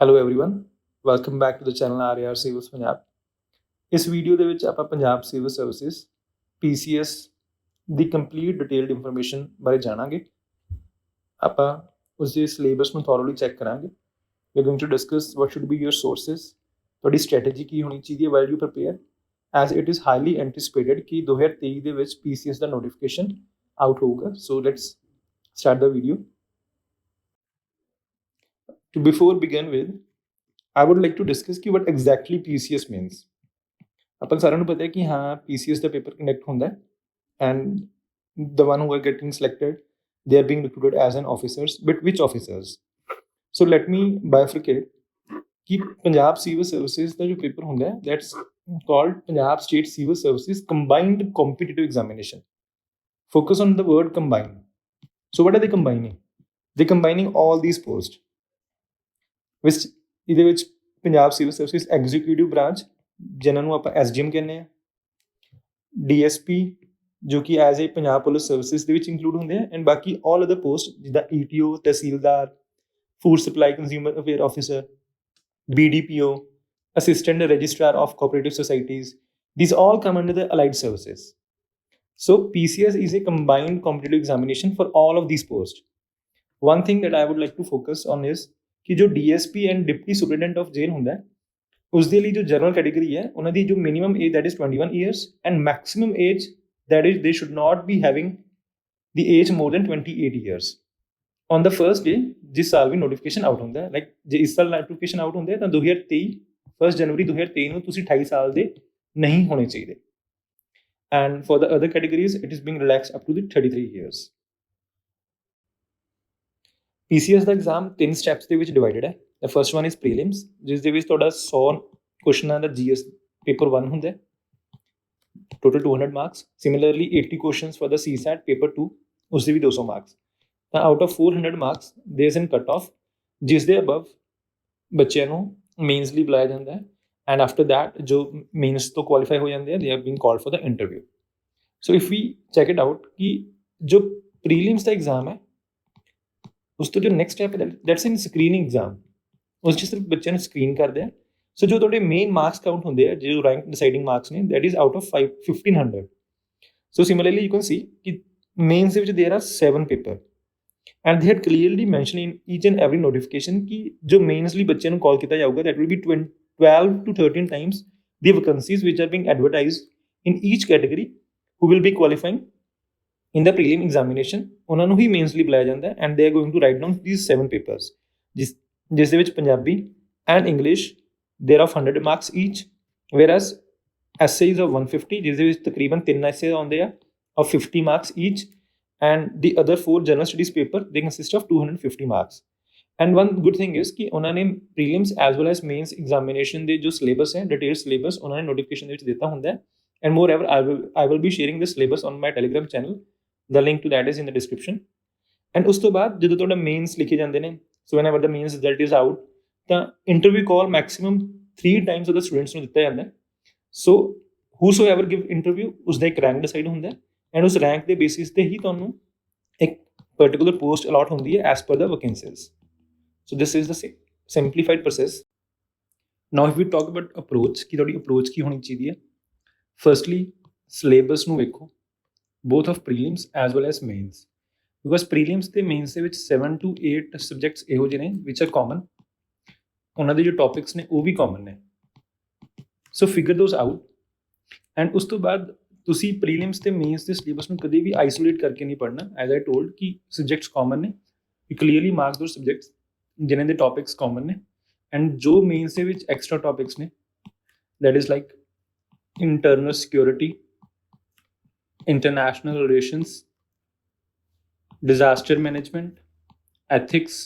Hello everyone welcome back to the channel our civils Punjab. ਇਸ video ਦੇ ਵਿੱਚ ਆਪਾਂ ਪੰਜਾਬ ਸਿਵਲ ਸਰਵਿਸਿਜ਼ PCS ਦੀ ਕੰਪਲੀਟ ਡਿਟੇਲਡ ਇਨਫੋਰਮੇਸ਼ਨ ਬਾਰੇ ਜਾਣਾਂਗੇ। ਆਪਾਂ ਉਸ ਦੇ ਸਿਲੇਬਸ ਨੂੰ ਥੋਰਲੀ ਚੈੱਕ ਕਰਾਂਗੇ। We are going to discuss what should be your sources, ਤੁਹਾਡੀ ਸਟ੍ਰੈਟੇਜੀ ਕੀ ਹੋਣੀ ਚਾਹੀਦੀ ਹੈ while you prepare, as it is highly anticipated ਕਿ 2023 ਦੇ ਵਿੱਚ PCS ਦਾ ਨੋਟੀਫਿਕੇਸ਼ਨ ਆਊਟ ਹੋਊਗਾ। So let's start the video. Before begin with I would like to discuss कि what exactly PCS means. अपन सारों को पता है कि हाँ PCS का पेपर कंडक्ट होता है and the one who are getting selected they are being recruited as an officers, but which officers? So let me bifurcate कि पंजाब सिविल सर्विसेज का जो पेपर होता है that's called Punjab State Civil Services Combined Competitive Examination. Focus on the word combine. So what are they combining? They're combining all these posts which ਇਹਦੇ ਵਿੱਚ Punjab civil services executive branch ਜਿਨ੍ਹਾਂ ਨੂੰ ਆਪਾਂ SDM ਕਹਿੰਦੇ ਹਾਂ, DSP ਜੋ ਕਿ as a Punjab police services ਦੇ ਵਿੱਚ ਇੰਕਲੂਡ ਹੁੰਦੇ ਆ, ਐਂਡ ਬਾਕੀ ਆਲ ਅਦਰ ਪੋਸਟ ਜਿੱਦਾਂ ETO, tehsildar, food supply consumer affair officer, BDPO, assistant registrar of cooperative societies, these all come under the allied services. So PCS is a combined competitive examination for all of these posts. One thing that I would like to focus on is कि जो DSP and deputy superintendent of jail होंगे उसके लिए जो general category है उन्होंने जो minimum age that is 21 years and maximum age that is they should not be having the age more than 28 years on the first day जिस साल भी नोटिफिकेशन आउट होंगे। लाइक जो इस साल नोटिफिकेशन आउट होंगे तो 2023 1 जनवरी 2023 ਨੂੰ ਤੁਸੀਂ 28 ਸਾਲ ਦੇ ਨਹੀਂ ਹੋਣੇ ਚਾਹੀਦੇ, and for the other categories it is being relax up to the 33 years. PCS ਦਾ ਐਗਜ਼ਾਮ 3 ਸਟੈਪਸ ਦੇ ਵਿੱਚ ਡਿਵਾਈਡਡ ਹੈ। The first one is prelims, ਜਿਸ ਦੇ ਵਿੱਚ ਤੁਹਾਡਾ 100 ਕੁਐਸਚਨਾਂ ਦਾ GS ਪੇਪਰ 1 ਹੁੰਦਾ ਹੈ, total 200 marks. Similarly 80 questions for the CSAT paper 2, ਉਸ ਦੇ ਵੀ 200 ਮਾਰਕਸ। ਤਾਂ out of 400 marks there is an cut off, ਜਿਸ ਦੇ ਅਬਵ ਬੱਚਿਆਂ ਨੂੰ ਮੇਨਸ ਲਈ ਬੁਲਾਇਆ ਜਾਂਦਾ ਹੈ, ਐਂਡ ਆਫਟਰ ਦੈਟ ਜੋ ਮੇਨਸ ਤੋਂ ਕੁਆਲੀਫਾਈ ਹੋ ਜਾਂਦੇ ਆ they are being called for the interview. So if we check it out ਕਿ ਜੋ ਪ੍ਰੀਲਿਮਸ ਦਾ ਐਗਜ਼ਾਮ ਹੈ ਉਸ ਤੋਂ ਜੋ ਨੈਕਸਟ ਸਟੈਪ ਹੈ ਦੈਟਸ ਇਨ ਸਕਰੀਨਿੰਗ ਐਗਜ਼ਾਮ, ਉਸ 'ਚ ਸਿਰਫ ਬੱਚਿਆਂ ਨੂੰ ਸਕਰੀਨ ਕਰਦੇ ਆ। ਸੋ ਜੋ ਤੁਹਾਡੇ ਮੇਨ ਮਾਰਕਸ ਕਾਊਂਟ ਹੁੰਦੇ ਆ, ਜੋ ਰੈਂਕ ਡਿਸਾਈਡਿੰਗ ਮਾਰਕਸ ਨੇ, that is out of 1500। So similarly you can see ਕਿ ਮੇਨਸ ਦੇ ਵਿੱਚ ਦੇਰ ਆਰ 7 ਪੇਪਰ ਐਂਡ ਦੇ head clearly mention in each and every notification ਕਿ ਜੋ ਮੇਨਸ ਲਈ ਬੱਚਿਆਂ ਨੂੰ ਕਾਲ ਕੀਤਾ ਜਾਊਗਾ that will be 12 to 13 times the vacancies which are being advertised in each category who will be qualifying in the prelim examination ਉਹਨਾਂ ਨੂੰ ਹੀ mains ਲਈ ਬੁਲਾਇਆ ਜਾਂਦਾ ਹੈ, and they are going to write down these 7 papers ਜਿਸ ਦੇ ਵਿੱਚ Punjabi and English there of 100 marks each, whereas essays of 150 ਜਿਸ ਦੇ ਵਿੱਚ ਤਕਰੀਬਨ 3 ਐਸੇ ਆਉਂਦੇ ਆ of 50 marks each, and the other 4 general studies paper they consist of 250 marks. And one good thing is ਕਿ ਉਹਨਾਂ ਨੇ prelims as well as mains examination ਦੇ ਜੋ syllabus ਹੈ, detailed syllabus ਉਹਨਾਂ ਨੇ notification ਦੇ ਵਿੱਚ ਦਿੱਤਾ ਹੁੰਦਾ ਹੈ, and moreover I will be sharing this syllabus on my telegram channel. The link to that is in the description. And ਉਸ ਤੋਂ ਬਾਅਦ ਜਦੋਂ ਤੁਹਾਡਾ ਮੇਨਸ ਲਿਖੇ ਜਾਂਦੇ ਨੇ, so whenever the mains result is out ਤਾਂ interview call maximum 3 times ਉਹਦੇ ਸਟੂਡੈਂਟਸ ਨੂੰ ਦਿੱਤਾ ਜਾਂਦਾ ਹੈ। so whosoever give interview ਉਸਦਾ ਇੱਕ ਰੈਂਕ ਡਿਸਾਈਡ ਹੁੰਦਾ ਹੈ, ਐਂਡ ਉਸ ਰੈਂਕ ਦੇ ਬੇਸਿਸ ਤੇ ਹੀ ਤੁਹਾਨੂੰ ਇੱਕ ਪਰਟੀਕੂਲਰ ਪੋਸਟ ਅਲਾਟ ਹੁੰਦੀ ਹੈ ਐਸ ਪਰ ਦਾ vacancies. So this is the simplified process. Now if we talk about approach ਕਿ ਤੁਹਾਡੀ ਅਪਰੋਚ ਕੀ ਹੋਣੀ ਚਾਹੀਦੀ ਹੈ, ਫਰਸਟਲੀ ਸਿਲੇਬਸ ਨੂੰ ਵੇਖੋ both of prelims as well as mains, because prelims ਤੇ mains ਦੇ ਵਿੱਚ 7 to 8 subjects ਇਹੋ ਜਿਹੇ ਨੇ which are common, ਉਹਨਾਂ ਦੇ ਜੋ topics ਨੇ ਉਹ ਵੀ common ਨੇ। so figure those out, and ਉਸ ਤੋਂ ਬਾਅਦ ਤੁਸੀਂ prelims ਤੇ mains ਦੇ syllabus ਨੂੰ ਕਦੇ ਵੀ isolate ਕਰਕੇ ਨਹੀਂ ਪੜ੍ਹਨਾ। as I told ਕਿ subjects common ਨੇ, you clearly mark those subjects ਜਿਨ੍ਹਾਂ ਦੇ topics common ਨੇ, and ਜੋ mains ਦੇ ਵਿੱਚ extra topics ਨੇ that is like internal security, international relations, disaster management, ethics,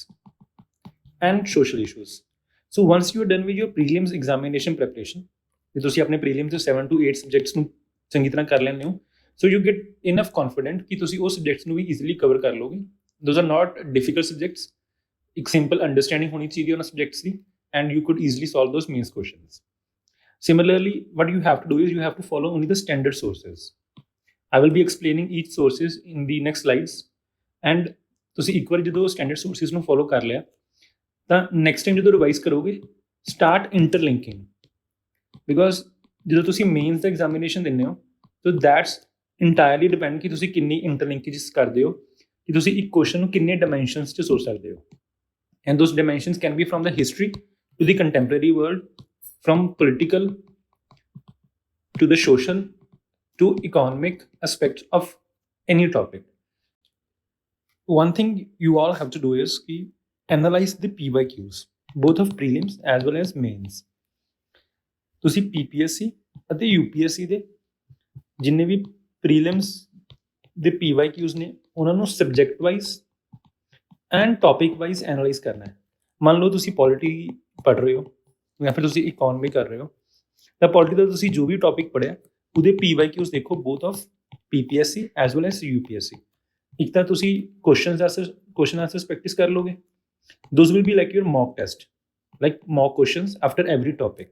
and social issues. So once you are done with your prelims examination preparation, ਜੇ ਤੁਸੀਂ ਆਪਣੇ prelims ਦੇ 7 to 8 subjects ਨੂੰ ਚੰਗੀ ਤਰ੍ਹਾਂ ਕਰ ਲੈਂਦੇ ਹੋ, so you get enough confident ਕਿ ਤੁਸੀਂ ਉਹ subjects ਨੂੰ ਵੀ easily cover ਕਰ ਲਓਗੇ। those are not difficult subjects, ਇੱਕ simple understanding ਹੋਣੀ ਚਾਹੀਦੀ ਉਹਨਾਂ subjects the, and you could easily solve those mains questions. Similarly, what you have to do is you have to follow only the standard sources. I will be explaining each sources in the next slides, and ਤੁਸੀਂ ਇੱਕ ਵਾਰ ਜਦੋਂ standard sources ਨੂੰ follow ਕਰ ਲਿਆ ਤਾਂ next time ਜਦੋਂ revise ਕਰੋਗੇ start ਇੰਟਰਲਿੰਕਿੰਗ, because ਜਦੋਂ ਤੁਸੀਂ ਮੇਨਸ ਦਾ ਐਗਜ਼ਾਮੀਨੇਸ਼ਨ ਦਿੰਦੇ ਹੋ ਤਾਂ ਦੈਟਸ ਇੰਟਾਇਰਲੀ ਡਿਪੈਂਡ ਕਿ ਤੁਸੀਂ ਕਿੰਨੀ ਇੰਟਰਲਿੰਕੇਜਸ ਕਰਦੇ ਹੋ, ਕਿ ਤੁਸੀਂ ਇੱਕ ਕੁਐਸਚਨ ਨੂੰ ਕਿੰਨੇ ਡਾਇਮੈਂਸ਼ਨਸ 'ਚ ਸੋਚ ਸਕਦੇ ਹੋ। And those dimensions can be from the history to the contemporary world, from political to the social to economic aspects of any topic. One thing you all have to do is analyze the PYQs, both of prelims as well as mains. ਤੁਸੀਂ PPSC ਅਤੇ UPSC ਦੇ ਜਿੰਨੇ ਵੀ prelims ਦੇ PYQs ਨੇ ਉਹਨਾਂ ਨੂੰ subject wise and topic wise analyse ਕਰਨਾ ਹੈ। ਮੰਨ ਲਓ ਤੁਸੀਂ ਪੋਲਿਟੀ ਪੜ੍ਹ ਰਹੇ ਹੋ ਜਾਂ ਫਿਰ ਤੁਸੀਂ ਇਕਨੋਮੀ ਕਰ ਰਹੇ ਹੋ, ਤਾਂ ਪੋਲਿਟੀ ਦਾ ਤੁਸੀਂ ਜੋ ਵੀ ਟੌਪਿਕ ਪੜ੍ਹਿਆ ਉਹਦੇ PYQs ਦੇਖੋ, both of PPSC as well as UPSC। ਇੱਕ ਤਾਂ ਤੁਸੀਂ ਕੁਐਸਚਨ ਆਂਸਰਸ ਪ੍ਰੈਕਟਿਸ ਕਰ ਲੋਗੇ, those will be like your mock test, like mock questions after every topic.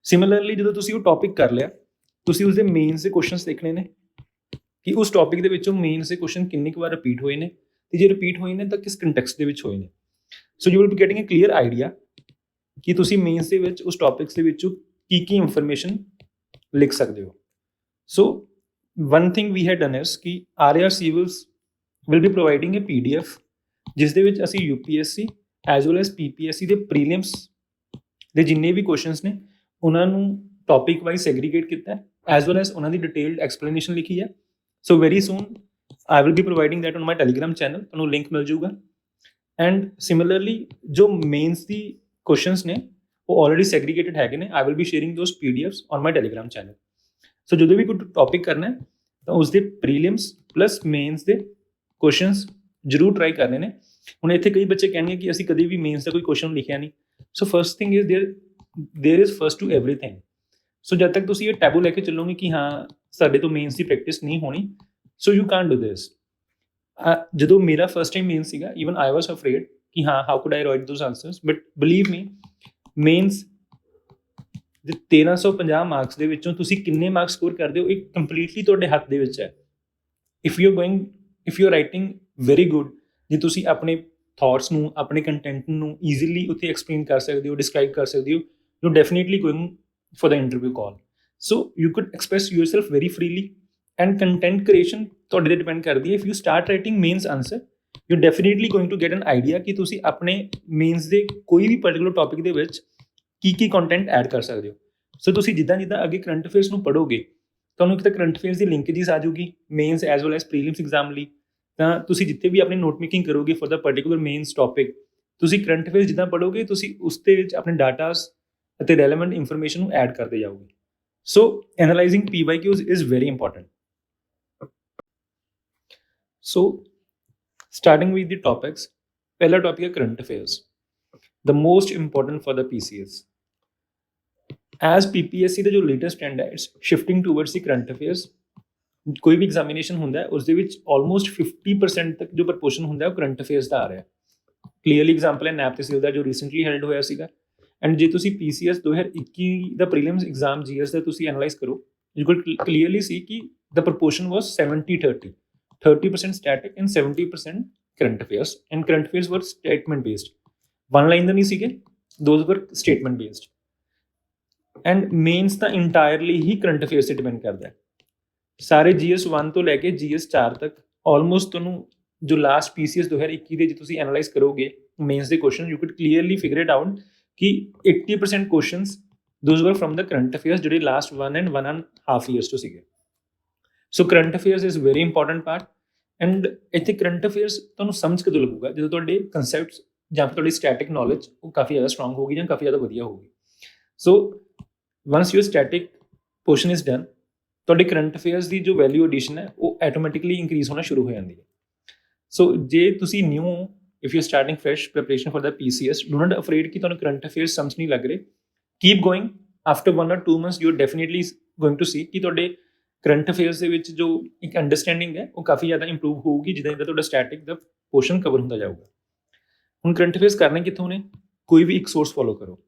Similarly ਜਦੋਂ ਤੁਸੀਂ ਉਹ ਟੌਪਿਕ ਕਰ ਲਿਆ, ਤੁਸੀਂ ਉਸਦੇ ਮੇਨਸ ਦੇ ਕੁਐਸਚਨਸ ਦੇਖਣੇ ਨੇ ਕਿ ਉਸ ਟੌਪਿਕ ਦੇ ਵਿੱਚੋਂ ਮੇਨਸ ਦੇ ਕੁਐਸਚਨ ਕਿੰਨੀ ਕੁ ਵਾਰ ਰਿਪੀਟ ਹੋਏ ਨੇ, ਤੇ ਜੇ ਰਿਪੀਟ ਹੋਏ ਨੇ ਤਾਂ ਕਿਸ ਕੰਟੈਕਸਟ ਦੇ ਵਿੱਚ ਹੋਏ ਨੇ। So you will be getting a clear idea ਕਿ ਤੁਸੀਂ ਮੇਨਸ ਦੇ ਵਿੱਚ ਉਸ ਟੌਪਿਕਸ ਦੇ ਵਿੱਚੋਂ ਕੀ ਇਨਫੋਰਮੇਸ਼ਨ ਲਿਖ ਸਕਦੇ ਹੋ। So one thing we had done is ਕਿ RAR Civils will be providing a PDF ਜਿਸ ਦੇ ਵਿੱਚ ਅਸੀਂ UPSC as well as PPSC ਦੇ ਪ੍ਰੀਲਿਮਸ ਦੇ ਜਿੰਨੇ ਵੀ ਕੁਐਸਚਨਸ ਨੇ ਉਹਨਾਂ ਨੂੰ ਟੌਪਿਕ ਵਾਈਜ਼ ਸੈਗਰੀਗੇਟ ਕੀਤਾ ਹੈ, ਐਜ਼ ਵੈਲ ਐਜ਼ ਉਹਨਾਂ ਦੀ ਡਿਟੇਲਡ ਐਕਸਪਲੇਨੇਸ਼ਨ ਲਿਖੀ ਹੈ। So very soon I will be providing that on my Telegram channel, ਤੁਹਾਨੂੰ ਲਿੰਕ ਮਿਲ ਜਾਊਗਾ। ਐਂਡ ਸਿਮਿਲਰਲੀ ਜੋ ਮੇਨਸ ਦੀ ਕੁਐਸਚਨਸ ਨੇ ਉਹ ਆਲਰੇਡੀ ਸੈਗਰੀਗੇਟਡ ਹੈਗੇ ਨੇ, I will be sharing those PDFs on my Telegram channel। ਸੋ ਜਦੋਂ ਵੀ ਕੋਈ ਟੌਪਿਕ ਕਰਨਾ ਹੈ ਤਾਂ ਉਸਦੇ ਪ੍ਰੀਲਿਮਸ ਪਲੱਸ ਮੇਨਸ ਦੇ ਕੁਐਸਚਨਸ ਜ਼ਰੂਰ ਟਰਾਈ ਕਰਨੇ ਨੇ। ਹੁਣ ਇੱਥੇ ਕਈ ਬੱਚੇ ਕਹਿਣਗੇ ਕਿ ਅਸੀਂ ਕਦੇ ਵੀ ਮੇਨਸ ਦਾ ਕੋਈ ਕੁਐਸਚਨ ਲਿਖਿਆ ਨਹੀਂ। So first thing is there is first to everything. So ਜਦ ਤੱਕ ਤੁਸੀਂ ਇਹ ਟੈਬੂ ਲੈ ਕੇ ਚੱਲੋਗੇ ਕਿ ਹਾਂ ਸਾਡੇ ਤੋਂ ਮੇਨਸ ਦੀ ਪ੍ਰੈਕਟਿਸ ਨਹੀਂ ਹੋਣੀ, so you can do this. ਜਦੋਂ ਮੇਰਾ ਫਸਟ ਟਾਈਮ ਮੇਨ ਸੀਗਾ, ਈਵਨ ਆਈ ਵਾਸ ਅਫਰੇਡ ਕਿ ਹਾਂ how could I write those answers, but believe me mains ਦੇ 1350 ਮਾਰਕਸ ਦੇ ਵਿੱਚੋਂ ਤੁਸੀਂ ਕਿੰਨੇ ਮਾਰਕਸ ਸਕੋਰ ਕਰਦੇ ਹੋ ਇਹ ਕੰਪਲੀਟਲੀ ਤੁਹਾਡੇ ਹੱਥ ਦੇ ਵਿੱਚ ਹੈ। If you are writing very good, ਜੇ ਤੁਸੀਂ ਆਪਣੇ ਥਾਟਸ ਨੂੰ ਆਪਣੇ ਕੰਟੈਂਟ ਨੂੰ ਈਜ਼ੀਲੀ ਉੱਥੇ ਐਕਸਪਲੇਨ ਕਰ ਸਕਦੇ ਹੋ, ਡਿਸਕ੍ਰਾਈਬ ਕਰ ਸਕਦੇ ਹੋ, you definitely going for the interview call. So you could express yourself very freely and content creation ਤੁਹਾਡੇ ਤੇ ਡਿਪੈਂਡ ਕਰਦੀ ਹੈ। If you start writing mains answer, you definitely going to get an idea ਕਿ ਤੁਸੀਂ ਆਪਣੇ mains ਦੇ ਕੋਈ ਵੀ particular topic ਦੇ ਵਿੱਚ ਕੀ ਕੰਟੈਂਟ ਐਡ ਕਰ ਸਕਦੇ ਹੋ। ਸੋ ਤੁਸੀਂ ਜਿੱਦਾਂ ਅੱਗੇ ਕਰੰਟ ਅਫੇਅਰਸ ਨੂੰ ਪੜ੍ਹੋਗੇ, ਤੁਹਾਨੂੰ ਇੱਕ ਤਾਂ ਕਰੰਟ ਅਫੇਅਰਸ ਦੀ ਲਿੰਕੇਜਿਸ ਆ ਜਾਊਗੀ mains as well as prelims exam ਲਈ। ਤਾਂ ਤੁਸੀਂ ਜਿੱਥੇ ਵੀ ਆਪਣੀ ਨੋਟ ਮੇਕਿੰਗ ਕਰੋਗੇ for the particular mains topic, ਤੁਸੀਂ ਕਰੰਟ ਅਫੇਅਰਸ ਜਿੱਦਾਂ ਪੜ੍ਹੋਗੇ ਤੁਸੀਂ ਉਸ ਦੇ ਵਿੱਚ ਆਪਣੇ ਡਾਟਾਸ ਅਤੇ ਰੈਲੇਵੈਂਟ ਇਨਫੋਰਮੇਸ਼ਨ ਨੂੰ ਐਡ ਕਰਦੇ ਜਾਓਗੇ। ਸੋ ਐਨਾਲਾਈਜ਼ਿੰਗ PYQs is very important. So, starting with the topics, पहला topic है current affairs, the most important for the PCS. As PPSC ਦਾ ਜੋ latest trend ਹੈ, it's shifting towards the current affairs. ਕੋਈ ਵੀ examination ਹੁੰਦਾ ਹੈ ਉਸ ਦੇ ਵਿੱਚ ਆਲਮੋਸਟ 50% ਤੱਕ ਜੋ ਪ੍ਰਪੋਰਸ਼ਨ ਹੁੰਦਾ ਹੈ ਉਹ ਕਰੰਟ ਅਫੇਅਰਸ ਦਾ ਆ ਰਿਹਾ। ਕਲੀਅਰਲੀ ਐਗਜ਼ਾਮਪਲ ਹੈ ਨੈਬ ਤਹਿਸੀਲ ਦਾ ਜੋ ਰੀਸੈਂਟਲੀ ਹੈਲਡ ਹੋਇਆ ਸੀਗਾ। ਐਂਡ ਜੇ ਤੁਸੀਂ PCS 2021 ਦਾ ਪ੍ਰੀਲਿਮਸ ਐਗਜ਼ਾਮ GS ਦਾ ਤੁਸੀਂ ਐਨਾਲਾਈਜ਼ ਕਰੋ, ਯੂ ਕੁਡ ਕਲੀਅਰਲੀ ਸੀ ਕਿ the proportion was 70-30, 30% static and 70% current affairs, and current affairs were statement based, one line ਨਹੀਂ ਸੀਗੇ, those were statement based। and mains ਤਾਂ entirely ਹੀ current affairs ਤੇ depend ਕਰਦਾ ਹੈ। ਸਾਰੇ GS 1 ਤੋਂ ਲੈ ਕੇ GS 4 ਤੱਕ ਆਲਮੋਸਟ ਤੁਹਾਨੂੰ ਜੋ ਲਾਸਟ PCS 2021 ਦੇ ਜੇ ਤੁਸੀਂ ਐਨਾਲਾਈਜ਼ ਕਰੋਗੇ ਮੇਨਸ ਦੇ question, you could clearly figure it out ਕਿ 80% questions those were from the current affairs ਜਿਹੜੇ ਲਾਸਟ 1.5 years ਤੋਂ ਸੀਗੇ। So current affairs is very important part. And ਇੱਥੇ ਕਰੰਟ ਅਫੇਅਰਸ ਤੁਹਾਨੂੰ ਸਮਝ ਕਦੋਂ ਲੱਗੂਗਾ, ਜਦੋਂ ਤੁਹਾਡੇ ਕਨਸੈਪਟਸ ਜਾਂ ਫਿਰ ਤੁਹਾਡੀ ਸਟੈਟਿਕ ਨੌਲੇਜ ਉਹ ਕਾਫੀ ਜ਼ਿਆਦਾ ਸਟਰੋਂਗ ਹੋਊਗੀ ਜਾਂ ਕਾਫੀ ਜ਼ਿਆਦਾ ਵਧੀਆ ਹੋਊਗੀ। So once your static portion is done, ਤੁਹਾਡੇ ਕਰੰਟ ਅਫੇਅਰਸ ਦੀ ਜੋ ਵੈਲਿਊ ਐਡੀਸ਼ਨ ਹੈ ਉਹ ਆਟੋਮੈਟਿਕਲੀ ਇੰਕਰੀਜ਼ ਹੋਣਾ ਸ਼ੁਰੂ ਹੋ ਜਾਂਦੀ ਹੈ। ਸੋ ਜੇ ਤੁਸੀਂ new if you starting fresh preparation for the PCS, do not afraid ਕਿ ਤੁਹਾਨੂੰ ਕਰੰਟ ਅਫੇਅਰਸ ਸਮਝ ਨਹੀਂ ਲੱਗ ਰਹੇ, keep going. After 1 or 2 months you are definitely going to see ਕਿ ਤੁਹਾਡੇ ਕਰੰਟ ਅਫੇਅਰਸ ਦੇ ਵਿੱਚ ਜੋ ਇੱਕ ਅੰਡਰਸਟੈਂਡਿੰਗ ਹੈ ਉਹ ਕਾਫੀ ਜ਼ਿਆਦਾ ਇੰਪਰੂਵ ਹੋਊਗੀ ਜਿੱਦਾਂ ਜਿੱਦਾਂ ਤੁਹਾਡਾ ਸਟੈਟਿਕ ਦਾ ਪੋਰਸ਼ਨ ਕਵਰ ਹੁੰਦਾ ਜਾਊਗਾ। ਹੁਣ ਕਰੰਟ ਅਫੇਅਰਸ ਕਰਨੇ ਕਿੱਥੋਂ ਨੇ? ਕੋਈ ਵੀ ਇੱਕ ਸੋਰਸ ਫੋਲੋ ਕਰੋ।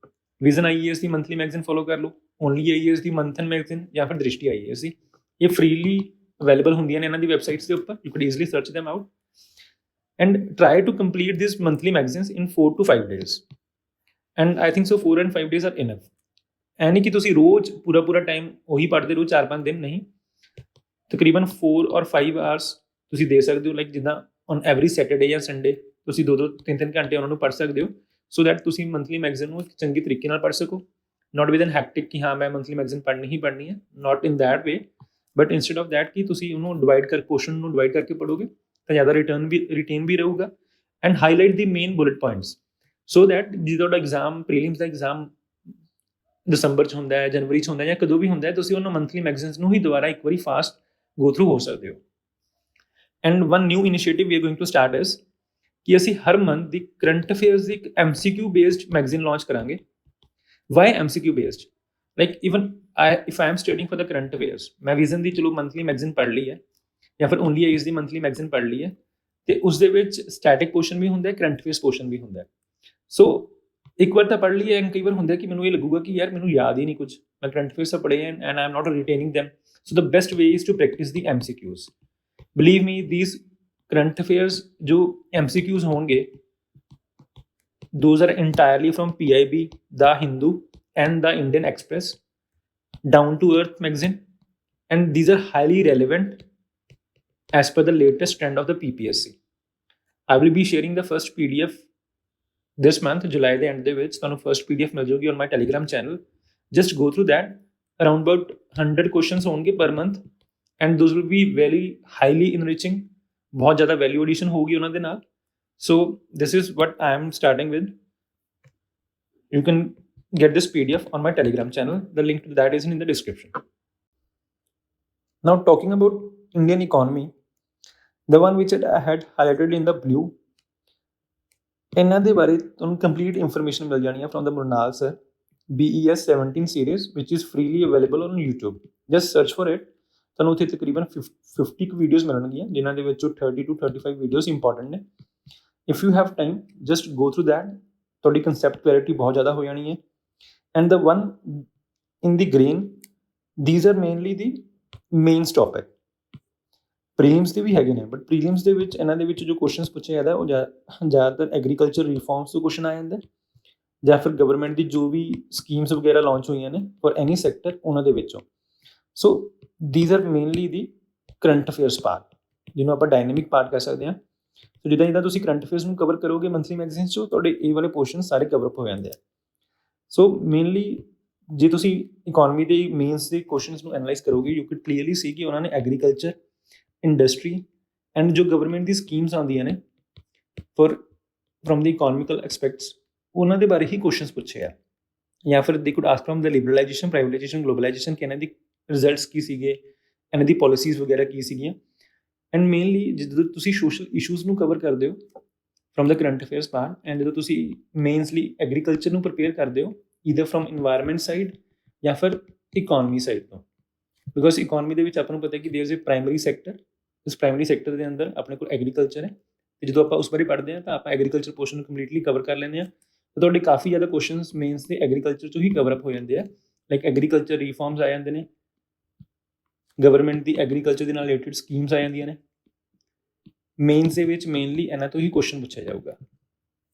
ਵਿਜ਼ਨ IAS ਦੀ ਮੰਥਲੀ ਮੈਗਜ਼ੀਨ ਫੋਲੋ ਕਰ ਲਓ, ਓਨਲੀ IAS ਦੀ ਮੰਥਨ ਮੈਗਜ਼ੀਨ ਜਾਂ ਫਿਰ ਦ੍ਰਿਸ਼ਟੀ IAS ਦੀ, ਇਹ ਫ੍ਰੀਲੀ ਅਵੇਲੇਬਲ ਹੁੰਦੀਆਂ ਨੇ ਇਹਨਾਂ ਦੀ ਵੈਬਸਾਈਟਸ ਦੇ ਉੱਪਰ। You can easily search them out and try to complete these monthly magazines in 4 to 5 days। And I think so 4 and 5 days are enough. ਐ ਨਹੀਂ ਕਿ ਤੁਸੀਂ ਰੋਜ਼ ਪੂਰਾ ਟਾਈਮ ਉਹੀ ਪੜ੍ਹਦੇ ਰਹੋ 4-5 ਦਿਨ, ਨਹੀਂ, ਤਕਰੀਬਨ 4 or 5 hours ਤੁਸੀਂ ਦੇ ਸਕਦੇ ਹੋ, ਲਾਈਕ ਜਿੱਦਾਂ ਔਨ ਐਵਰੀ ਸੈਟਰਡੇ ਜਾਂ ਸੰਡੇ ਤੁਸੀਂ 2-2 3-3 ਘੰਟੇ ਉਹਨਾਂ ਨੂੰ ਪੜ੍ਹ ਸਕਦੇ ਹੋ, ਸੋ ਦੈਟ ਤੁਸੀਂ ਮੰਥਲੀ ਮੈਗਜ਼ੀਨ ਨੂੰ ਇੱਕ ਚੰਗੇ ਤਰੀਕੇ ਨਾਲ ਪੜ੍ਹ ਸਕੋ। ਨਾਟ ਵਿਦ ਐਨ ਹੈਕਟਿਕ ਕਿ ਹਾਂ ਮੈਂ ਮੰਥਲੀ ਮੈਗਜ਼ੀਨ ਪੜ੍ਹਨੀ ਹੀ ਪੜ੍ਹਨੀ ਹੈ, not in that way, but instead of that ਕਿ ਤੁਸੀਂ ਉਹਨੂੰ ਡਿਵਾਈਡ ਕਰ ਪੋਰਸ਼ਨ ਨੂੰ ਡਿਵਾਈਡ ਕਰਕੇ ਪੜ੍ਹੋਗੇ ਤਾਂ ਜ਼ਿਆਦਾ ਰਿਟੇਨ ਵੀ ਰਹੂਗਾ। And highlight the main bullet points, so that ਜੇ ਤੁਹਾਡਾ ਐਗਜ਼ਾਮ ਪ੍ਰੀਲਿਮਸ ਦਾ ਐਗਜ਼ਾਮ ਦਸੰਬਰ 'ਚ ਹੁੰਦਾ ਹੈ, ਜਨਵਰੀ 'ਚ ਹੁੰਦਾ ਜਾਂ ਕਦੋਂ ਵੀ ਹੁੰਦਾ ਹੈ, ਤੁਸੀਂ ਉਹਨਾਂ ਮੰਥਲੀ ਮੈਗਜ਼ੀਨਸ ਨੂੰ ਹੀ ਦੁਬਾਰਾ ਇੱਕ ਵਾਰੀ ਫਾਸਟ ਗੋ ਥਰੂ ਹੋ ਸਕਦੇ ਹੋ। And one new initiative we are going to start ਇਸ ਕਿ ਅਸੀਂ ਹਰ ਮੰਥ ਦੀ ਕਰੰਟ ਅਫੇਅਰਸ ਦੀ ਇੱਕ MCQ ਬੇਸਡ ਮੈਗਜ਼ੀਨ ਲਾਂਚ ਕਰਾਂਗੇ। Why MCQ based? Like even if I am studding for the current affairs, ਮੈਂ ਵਿਜ਼ਨ ਦੀ ਚਲੋ ਮੰਥਲੀ ਮੈਗਜ਼ੀਨ ਪੜ੍ਹ ਲਈ ਹੈ ਜਾਂ ਫਿਰ ਓਨਲੀ ਆਈਜ਼ ਦੀ ਮੰਥਲੀ ਮੈਗਜ਼ੀਨ ਪੜ੍ਹ ਲਈ ਹੈ, ਤੇ ਉਸ ਦੇ ਵਿੱਚ ਸਟੈਟਿਕ ਪੋਰਸ਼ਨ ਵੀ ਹੁੰਦਾ ਹੈ, ਕਰੰਟ ਅਫੇਅਰਸ ਪੋਰਸ਼ਨ ਵੀ ਹੁੰਦਾ ਹੈ। ਸੋ ਇੱਕ ਵਾਰ ਤਾਂ ਪੜ੍ਹ ਲਈ ਹੈ, ਕਈ ਵਾਰ ਹੁੰਦਾ ਕਿ ਮੈਨੂੰ ਇਹ ਲੱਗੂਗਾ ਕਿ ਯਾਰ ਮੈਨੂੰ ਯਾਦ ਹੀ ਨਹੀਂ ਕੁਝ, ਮੈਂ ਕਰੰਟ ਅਫੇਅਰਸ ਤਾਂ ਪੜ੍ਹੇ and I am not retaining them, so the best way is to practice the MCQs। Believe me, these current affairs ਜੋ MCQs ਹੋਣਗੇ, those are entirely from PIB, The Hindu and The Indian Express, Down to Earth magazine, and these are highly relevant as per the latest trend of the PPSC. I will be sharing the first PDF this month, July ਦੇ end ਦੇ ਵਿੱਚ ਤੁਹਾਨੂੰ first PDF ਮਿਲ ਜਾਊਗੀ on my Telegram channel. Just go through that. Around about 100 questions ਹੋਣਗੇ per month, and those will be very highly enriching. ਬਹੁਤ ਜ਼ਿਆਦਾ value edition ਹੋਊਗੀ ਉਹਨਾਂ ਦੇ ਨਾਲ। So this is what I am starting with. You can get this PDF on my Telegram channel. The link to that is in the description. Now talking about Indian economy, the one which I had highlighted in the blue, ਇਹਨਾਂ ਦੇ ਬਾਰੇ ਤੁਹਾਨੂੰ complete information ਮਿਲ ਜਾਣੀ ਹੈ from the Mrunal sir, BES 17 series which is freely available on YouTube. Just search for it. ਤੁਹਾਨੂੰ ਉੱਥੇ ਤਕਰੀਬਨ 50 ਕੁ ਵੀਡੀਓਜ਼ ਮਿਲਣਗੀਆਂ, ਜਿਨ੍ਹਾਂ ਦੇ ਵਿੱਚੋਂ 30 to 35 ਵੀਡੀਓਜ਼ ਇੰਪੋਰਟੈਂਟ ਨੇ। If you have time, just go through that. ਤੁਹਾਡੀ concept clarity ਬਹੁਤ ਜ਼ਿਆਦਾ ਹੋ ਜਾਣੀ ਹੈ। And the one in the green, these are mainly the main topic. Prelims ਦੇ ਵੀ ਹੈਗੇ ਨੇ, ਬਟ ਪ੍ਰੀਲਿਮਸ ਦੇ ਵਿੱਚ ਇਹਨਾਂ ਦੇ ਵਿੱਚ ਜੋ ਕੁਐਸਚਨਸ ਪੁੱਛੇ ਜਾਂਦਾ ਉਹ ਜ਼ਿਆਦਾਤਰ ਐਗਰੀਕਲਚਰ ਰਿਫਾਰਮਸ ਤੋਂ ਕੁਐਸਚਨ ਆ ਜਾਂਦਾ, ਜਾਂ ਫਿਰ ਗਵਰਨਮੈਂਟ ਦੀ ਜੋ ਵੀ ਸਕੀਮਸ ਵਗੈਰਾ ਲਾਂਚ ਹੋਈਆਂ ਨੇ ਫॉर ਐਨੀ ਸੈਕਟਰ ਉਹਨਾਂ ਦੇ ਵਿੱਚੋਂ। ਸੋ these are mainly the current affairs part, ਜਿਹਨੂੰ ਆਪਾਂ ਡਾਇਨਾਮਿਕ ਪਾਰਟ ਕਹਿ ਸਕਦੇ ਹਾਂ। ਸੋ ਜਿੱਦਾਂ ਤੁਸੀਂ ਕਰੰਟ ਅਫੇਅਰਸ ਨੂੰ ਕਵਰ ਕਰੋਗੇ ਮੰਥਲੀ ਮੈਗਜ਼ੀਨਸ 'ਚੋਂ, ਤੁਹਾਡੇ ਇਹ ਵਾਲੇ ਪੋਰਸ਼ਨ ਸਾਰੇ ਕਵਰ ਅਪ ਹੋ ਜਾਂਦੇ ਆ। ਸੋ ਮੇਨਲੀ ਜੇ ਤੁਸੀਂ ਇਕੋਨਮੀ ਦੇ ਮੇਨਸ ਦੇ ਕੁਐਸਚਨਸ ਨੂੰ ਐਨਾਲਾਈਜ਼ ਕਰੋਗੇ, ਯੂ ਕੈਨ ਕਲੀਅਰਲੀ ਸੀ ਕਿ ਉਹਨਾਂ ਨੇ ਐਗਰੀਕਲਚਰ, ਇੰਡਸਟਰੀ ਐਂਡ ਜੋ ਗਵਰਨਮੈਂਟ ਦੀ ਸਕੀਮਸ ਆਉਂਦੀਆਂ ਨੇ ਫਰੋਮ ਦੀ ਇਕੋਨੋਮਿਕਲ ਐਸਪੈਕਟਸ, ਉਹਨਾਂ ਦੇ ਬਾਰੇ ਹੀ ਕੁਐਸਚਨਸ ਪੁੱਛੇ ਆ। ਜਾਂ ਫਿਰ they could ask from the liberalisation, privatisation, globalisation ਕਿ ਇਹਨਾਂ ਦੀ ਰਿਜ਼ਲਟਸ ਕੀ ਸੀਗੇ, ਇਹਨਾਂ ਦੀ ਪੋਲਿਸੀਜ਼ ਵਗੈਰਾ ਕੀ ਸੀਗੀਆਂ। ਐਂਡ ਮੇਨਲੀ ਜਦੋਂ ਤੁਸੀਂ ਸੋਸ਼ਲ ਇਸ਼ੂਜ਼ ਨੂੰ ਕਵਰ ਕਰਦੇ ਹੋ from the current affairs part, and ਜਦੋਂ ਤੁਸੀਂ ਮੇਨਸਲੀ ਐਗਰੀਕਲਚਰ ਨੂੰ ਪ੍ਰਪੇਅਰ ਕਰਦੇ ਹੋ ਈਦਰ ਫਰੋਮ ਇਨਵਾਇਰਮੈਂਟ ਸਾਈਡ ਜਾਂ ਫਿਰ ਇਕੋਨਮੀ ਸਾਈਡ ਤੋਂ, ਬਿਕੋਜ਼ ਇਕੋਨਮੀ ਦੇ ਵਿੱਚ ਆਪਾਂ ਨੂੰ ਪਤਾ ਕਿ there is a primary sector, ਇਸ ਪ੍ਰਾਇਮਰੀ ਸੈਕਟਰ ਦੇ ਅੰਦਰ ਆਪਣੇ ਕੋਲ ਐਗਰੀਕਲਚਰ ਹੈ, ਅਤੇ ਜਦੋਂ ਆਪਾਂ ਉਸ ਬਾਰੇ ਪੜ੍ਹਦੇ ਹਾਂ ਤਾਂ ਆਪਾਂ ਐਗਰੀਕਲਚਰ ਪੋਰਸ਼ਨ ਨੂੰ ਕੰਪਲੀਟਲੀ ਕਵਰ ਕਰ ਲੈਂਦੇ ਹਾਂ, ਤਾਂ ਤੁਹਾਡੇ ਕਾਫੀ ਜ਼ਿਆਦਾ ਕੁਐਸਚਨਸ ਮੇਨਸ ਦੇ ਐਗਰੀਕਲਚਰ 'ਚੋਂ ਹੀ ਕਵਰ ਅਪ ਹੋ ਜਾਂਦੇ ਆ। ਲਾਈਕ ਐਗਰੀਕਲਚਰ ਰਿਫਾਰਮਸ ਆ ਜਾਂਦੇ ਨੇ, ਗਵਰਨਮੈਂਟ ਦੀ ਐਗਰੀਕਲਚਰ ਦੇ ਨਾਲ ਰਿਲੇਟਿਡ ਸਕੀਮਸ ਆ ਜਾਂਦੀਆਂ ਨੇ। ਮੇਨਸ ਦੇ ਵਿੱਚ ਮੇਨਲੀ ਇਹਨਾਂ ਤੋਂ ਹੀ ਕੁਐਸਚਨ ਪੁੱਛਿਆ ਜਾਊਗਾ।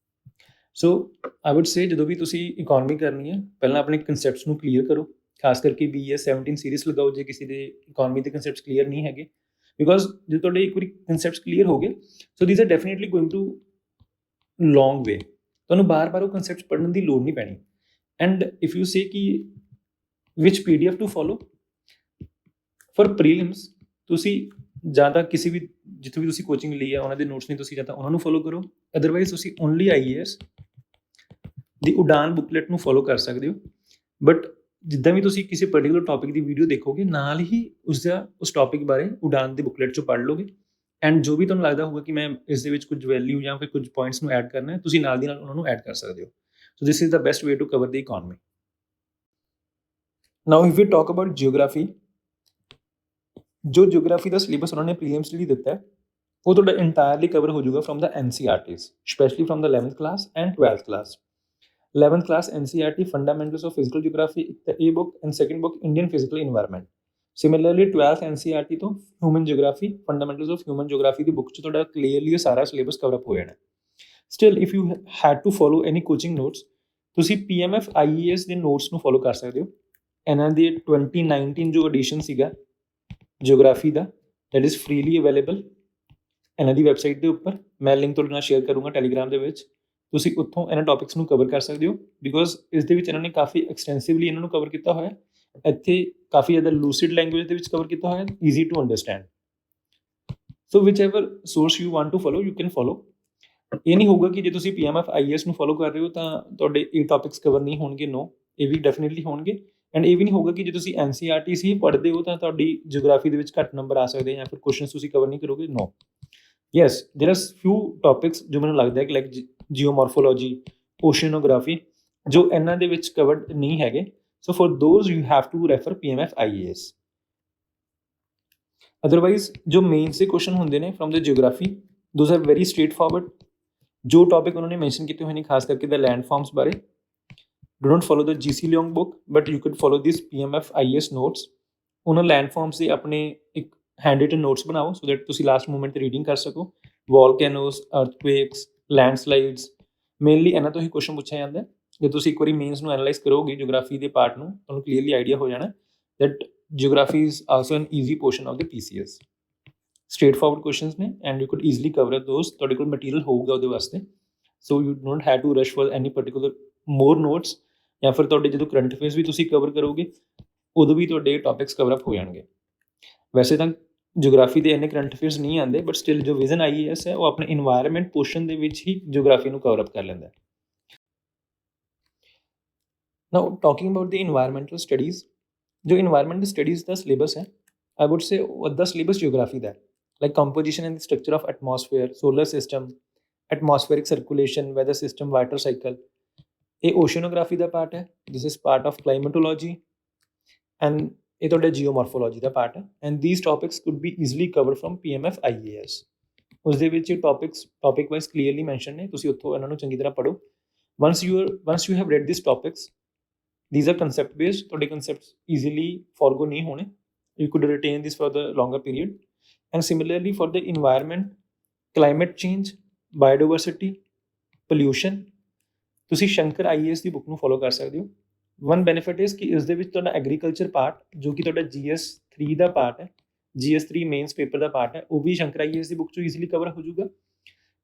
ਸੋ ਆਈ ਵੁੱਡ ਸੇ ਜਦੋਂ ਵੀ ਤੁਸੀਂ ਇਕੋਨਮੀ ਕਰਨੀ ਹੈ, ਪਹਿਲਾਂ ਆਪਣੇ ਕਨਸੈਪਟਸ ਨੂੰ ਕਲੀਅਰ ਕਰੋ, ਖਾਸ ਕਰਕੇ BES 17 ਸੀਰੀਜ਼ ਲਗਾਓ ਜੇ ਕਿਸੇ ਦੇ ਇਕੋਨਮੀ ਦੇ ਕਨਸੈਪਟਸ ਕਲੀਅਰ ਨਹੀਂ ਹੈਗੇ, ਬਿਕੋਜ਼ ਜੇ ਤੁਹਾਡੇ ਇੱਕ ਵਾਰੀ ਕਨਸੈਪਟਸ ਕਲੀਅਰ ਹੋ ਗਏ, so these are definitely going to long way, ਤੁਹਾਨੂੰ ਬਾਰ-ਬਾਰ ਉਹ ਕਨਸੈਪਟਸ ਪੜ੍ਹਨ ਦੀ ਲੋੜ ਨਹੀਂ ਪੈਣੀ। ਐਂਡ ਇਫ ਯੂ ਸੇ ਕਿ which PDF to follow for prelims, ਤੁਸੀਂ ਜ਼ਿਆਦਾ ਕਿਸੇ ਵੀ ਜਿੱਥੋਂ ਵੀ ਤੁਸੀਂ ਕੋਚਿੰਗ ਲਈ ਹੈ ਉਹਨਾਂ ਦੇ ਨੋਟਸ ਨਹੀਂ, ਤੁਸੀਂ ਜਾਂ ਤਾਂ ਉਹਨਾਂ ਨੂੰ ਫੋਲੋ ਕਰੋ, ਅਦਰਵਾਈਜ਼ ਤੁਸੀਂ ਓਨਲੀ IAS ਦੀ ਉਡਾਨ ਬੁਕਲੈਟ ਨੂੰ ਫੋਲੋ ਕਰ ਸਕਦੇ ਹੋ। ਬਟ ਜਿੱਦਾਂ ਵੀ ਤੁਸੀਂ ਕਿਸੇ ਪਰਟੀਕੂਲਰ ਟੌਪਿਕ ਦੀ ਵੀਡੀਓ ਦੇਖੋਗੇ, ਨਾਲ ਹੀ ਉਸ ਟੌਪਿਕ ਬਾਰੇ ਉਡਾਨ ਦੀ ਬੁਕਲੈਟ 'ਚੋਂ ਪੜ੍ਹ ਲਓਗੇ, ਐਂਡ ਜੋ ਵੀ ਤੁਹਾਨੂੰ ਲੱਗਦਾ ਹੋਊਗਾ ਕਿ ਮੈਂ ਇਸ ਦੇ ਵਿੱਚ ਕੁਝ ਵੈਲਿਊ ਜਾਂ ਫਿਰ ਕੁਝ ਪੁਆਇੰਟਸ ਨੂੰ ਐਡ ਕਰਨਾ ਹੈ, ਤੁਸੀਂ ਨਾਲ ਦੀ ਨਾਲ ਉਹਨਾਂ ਨੂੰ ਐਡ ਕਰ ਸਕਦੇ ਹੋ। So this is the best way to cover the economy. Now if you talk about geography, ਜੋ ਜਿਓਗ੍ਰਾਫੀ ਦਾ ਸਿਲੇਬਸ ਉਹਨਾਂ ਨੇ ਪ੍ਰੀਲਿਮਸ ਲਈ ਦਿੱਤਾ ਹੈ, ਉਹ ਤੁਹਾਡਾ ਇੰਟਾਇਰਲੀ ਕਵਰ ਹੋ ਜਾਊਗਾ from the NCERTs, specially from the 11th class and 12th class. 11th class NCERT Fundamentals of Physical Geography, the A book, and second book Indian Physical Environment. Similarly 12th NCERT ਤੋਂ Human Geography, Fundamentals of Human Geography the book 'ਚ ਤੁਹਾਡਾ clearly ਇਹ ਸਾਰਾ syllabus cover up ਹੋ ਜਾਣਾ। Still, if you had to follow any coaching notes, ਤੁਸੀਂ PMF IAS ਦੇ notes ਨੂੰ ਫੋਲੋ ਕਰ ਸਕਦੇ ਹੋ। ਇਹਨਾਂ ਦੇ 2019 ਜੋ ਐਡੀਸ਼ਨ ਸੀਗਾ geography the, that is freely available ਇਹਨਾਂ ਦੀ ਵੈਬਸਾਈਟ ਦੇ ਉੱਪਰ। ਮੈਂ ਲਿੰਕ ਤੁਹਾਡੇ ਨਾਲ ਸ਼ੇਅਰ ਕਰੂੰਗਾ ਟੈਲੀਗ੍ਰਾਮ ਦੇ ਵਿੱਚ, ਤੁਸੀਂ ਉੱਥੋਂ ਇਹਨਾਂ ਟੌਪਿਕਸ ਨੂੰ ਕਵਰ ਕਰ ਸਕਦੇ ਹੋ। ਬਿਕੋਜ਼ ਇਸ ਦੇ ਵਿੱਚ ਇਹਨਾਂ ਨੇ ਕਾਫੀ ਐਕਸਟੈਂਸਿਵਲੀ ਇਹਨਾਂ ਨੂੰ ਕਵਰ ਕੀਤਾ ਹੋਇਆ। ਇੱਥੇ ਕਾਫੀ ਜ਼ਿਆਦਾ ਲੂਸਿਡ ਲੈਂਗੁਏਜ ਦੇ ਵਿੱਚ ਕਵਰ ਕੀਤਾ ਹੋਇਆ, easy to understand. So whichever source you want to follow you can follow. ਇਹ ਨਹੀਂ ਹੋਊਗਾ ਕਿ ਜੇ ਤੁਸੀਂ PMF IAS ਨੂੰ ਫੋਲੋ ਕਰ ਰਹੇ ਹੋ ਤਾਂ ਤੁਹਾਡੇ ਇਹ ਟੌਪਿਕਸ ਕਵਰ ਨਹੀਂ ਹੋਣਗੇ, ਨੋ, ਇਹ ਵੀ ਡੈਫੀਨੇਟਲੀ ਹੋਣਗੇ। ਐਂਡ ਇਹ ਵੀ ਨਹੀਂ ਹੋਊਗਾ ਕਿ ਜੇ ਤੁਸੀਂ NCERT ਹੀ ਪੜ੍ਹਦੇ ਹੋ ਤਾਂ ਤੁਹਾਡੀ ਜਿਓਗ੍ਰਾਫੀ ਦੇ ਵਿੱਚ ਘੱਟ ਨੰਬਰ ਆ ਸਕਦੇ ਜਾਂ ਫਿਰ ਕੁਐਸਚਨਸ ਤੁਸੀਂ ਕਵਰ ਨਹੀਂ ਕਰੋਗੇ, no. Yes, there are few topics ਜੋ ਮੈਨੂੰ ਲੱਗਦਾ ਹੈ ਕਿ ਲਾਈਕ ਜਿਓਮੋਰਫੋਲੋਜੀ, ਓਸ਼ਨੋਗ੍ਰਾਫੀ, ਜੋ ਇਹਨਾਂ ਦੇ ਵਿੱਚ ਕਵਰਡ ਨਹੀਂ ਹੈਗੇ। So for those you have to refer PMF IAS। Otherwise ਜੋ ਮੇਨਸ ਦੇ ਕੁਐਸਚਨ ਹੁੰਦੇ ਨੇ from the geography, those are very straight forward. ਜੋ ਟੌਪਿਕ ਉਹਨਾਂ ਨੇ ਮੈਂਸ਼ਨ ਕੀਤੇ ਹੋਏ ਨੇ ਖਾਸ ਕਰਕੇ ਦ ਲੈਂਡ ਫਾਰਮਸ ਬਾਰੇ, do not follow the GC Leong book but you can follow this PMF IAS notes. ਉਹਨਾਂ ਲੈਂਡ ਫਾਰਮਸ ਦੇ ਆਪਣੇ ਇੱਕ ਹੈਂਡ ਰਿਟਨ ਨੋਟਸ ਬਣਾਓ ਸੋ ਦੈਟ ਤੁਸੀਂ ਲਾਸਟ ਮੂਮੈਂਟ 'ਤੇ ਰੀਡਿੰਗ ਕਰ ਸਕੋ। ਵੋਲਕੈਨੋਸ, ਅਰਥਕੁਏਕਸ, ਲੈਂਡਸਲਾਈਡਸ, ਮੇਨਲੀ ਇਹਨਾਂ ਤੋਂ ਹੀ ਕੁਐਸਚਨ ਪੁੱਛਿਆ ਜਾਂਦਾ। ਜੇ ਤੁਸੀਂ ਇੱਕ ਵਾਰੀ ਮੇਨਸ ਨੂੰ ਐਨਾਲਾਈਜ਼ ਕਰੋਗੇ ਜਿਓਗ੍ਰਾਫੀ ਦੇ ਪਾਰਟ ਨੂੰ, ਤੁਹਾਨੂੰ ਕਲੀਅਰਲੀ ਆਈਡੀਆ ਹੋ ਜਾਣਾ that geography is also an easy portion of the PCS। Straight forward questions ਨੇ and you could easily cover those. ਤੁਹਾਡੇ ਕੋਲ ਮਟੀਰੀਅਲ ਹੋਊਗਾ ਉਹਦੇ ਵਾਸਤੇ, so you don't have to rush for any particular more notes. ਜਾਂ ਫਿਰ ਤੁਹਾਡੇ ਜਦੋਂ ਕਰੰਟ ਅਫੇਅਰਸ ਵੀ ਤੁਸੀਂ ਕਵਰ ਕਰੋਗੇ ਉਦੋਂ ਵੀ ਤੁਹਾਡੇ ਟੌਪਿਕਸ ਕਵਰ ਅਪ ਹੋ ਜਾਣਗੇ। ਵੈਸੇ ਤਾਂ ਜਿਓਗ੍ਰਾਫੀ ਦੇ ਇੰਨੇ ਕਰੰਟ ਅਫੇਅਰਸ ਨਹੀਂ ਆਉਂਦੇ, ਬਟ ਸਟਿਲ ਜੋ ਵਿਜ਼ਨ IAS ਹੈ ਉਹ ਆਪਣੇ ਇਨਵਾਇਰਮੈਂਟ ਪੋਰਸ਼ਨ ਦੇ ਵਿੱਚ ਹੀ ਜਿਓਗ੍ਰਾਫੀ ਨੂੰ ਕਵਰ ਅਪ ਕਰ ਲੈਂਦਾ। Now talking about the environmental studies, ਜੋ ਇਨਵਾਇਰਮੈਂਟਲ ਸਟੱਡੀਜ਼ ਦਾ ਸਿਲੇਬਸ ਹੈ, ਆਈ ਵੁੱਡ ਸੇ ਅੱਧਾ ਸਿਲੇਬਸ ਜਿਓਗ੍ਰਾਫੀ ਦਾ, like composition and structure of atmosphere, solar system, atmospheric circulation, weather system, water cycle. ਇਹ oceanography ਦਾ part ਹੈ, this is part of climatology, and ਇਹ ਤੁਹਾਡਾ ਜਿਓਮੋਰਫੋਲੋਜੀ ਦਾ ਪਾਰਟ ਹੈ। And ਦੀਸ topics could B easily cover from PMF IAS। ਉਸ ਦੇ ਵਿੱਚ topic wise clearly mention ਨੇ, ਤੁਸੀਂ ਉੱਥੋਂ ਇਹਨਾਂ ਨੂੰ ਚੰਗੀ ਤਰ੍ਹਾਂ ਪੜ੍ਹੋ। once you have read these topics, these are concept based, ਤੁਹਾਡੇ concepts easily forgo ਨਹੀਂ ਹੋਣੇ, you could retain this for the longer period. And similarly for the environment, climate change, biodiversity, pollution, ਤੁਸੀਂ ਸ਼ੰਕਰ IAS ਦੀ book ਨੂੰ follow ਕਰ ਸਕਦੇ ਹੋ। One benefit is ਕਿ ਇਸ ਦੇ ਵਿੱਚ ਤੁਹਾਡਾ ਐਗਰੀਕਲਚਰ ਪਾਰਟ ਜੋ ਕਿ ਤੁਹਾਡਾ GS3 ਦਾ ਪਾਰਟ ਹੈ, GS3 ਮੇਨਸ ਪੇਪਰ ਦਾ ਪਾਰਟ ਹੈ, ਉਹ ਵੀ ਸ਼ੰਕਰ IAS ਦੀ ਬੁੱਕ 'ਚੋਂ ਈਜ਼ੀਲੀ ਕਵਰ ਹੋ ਜਾਊਗਾ।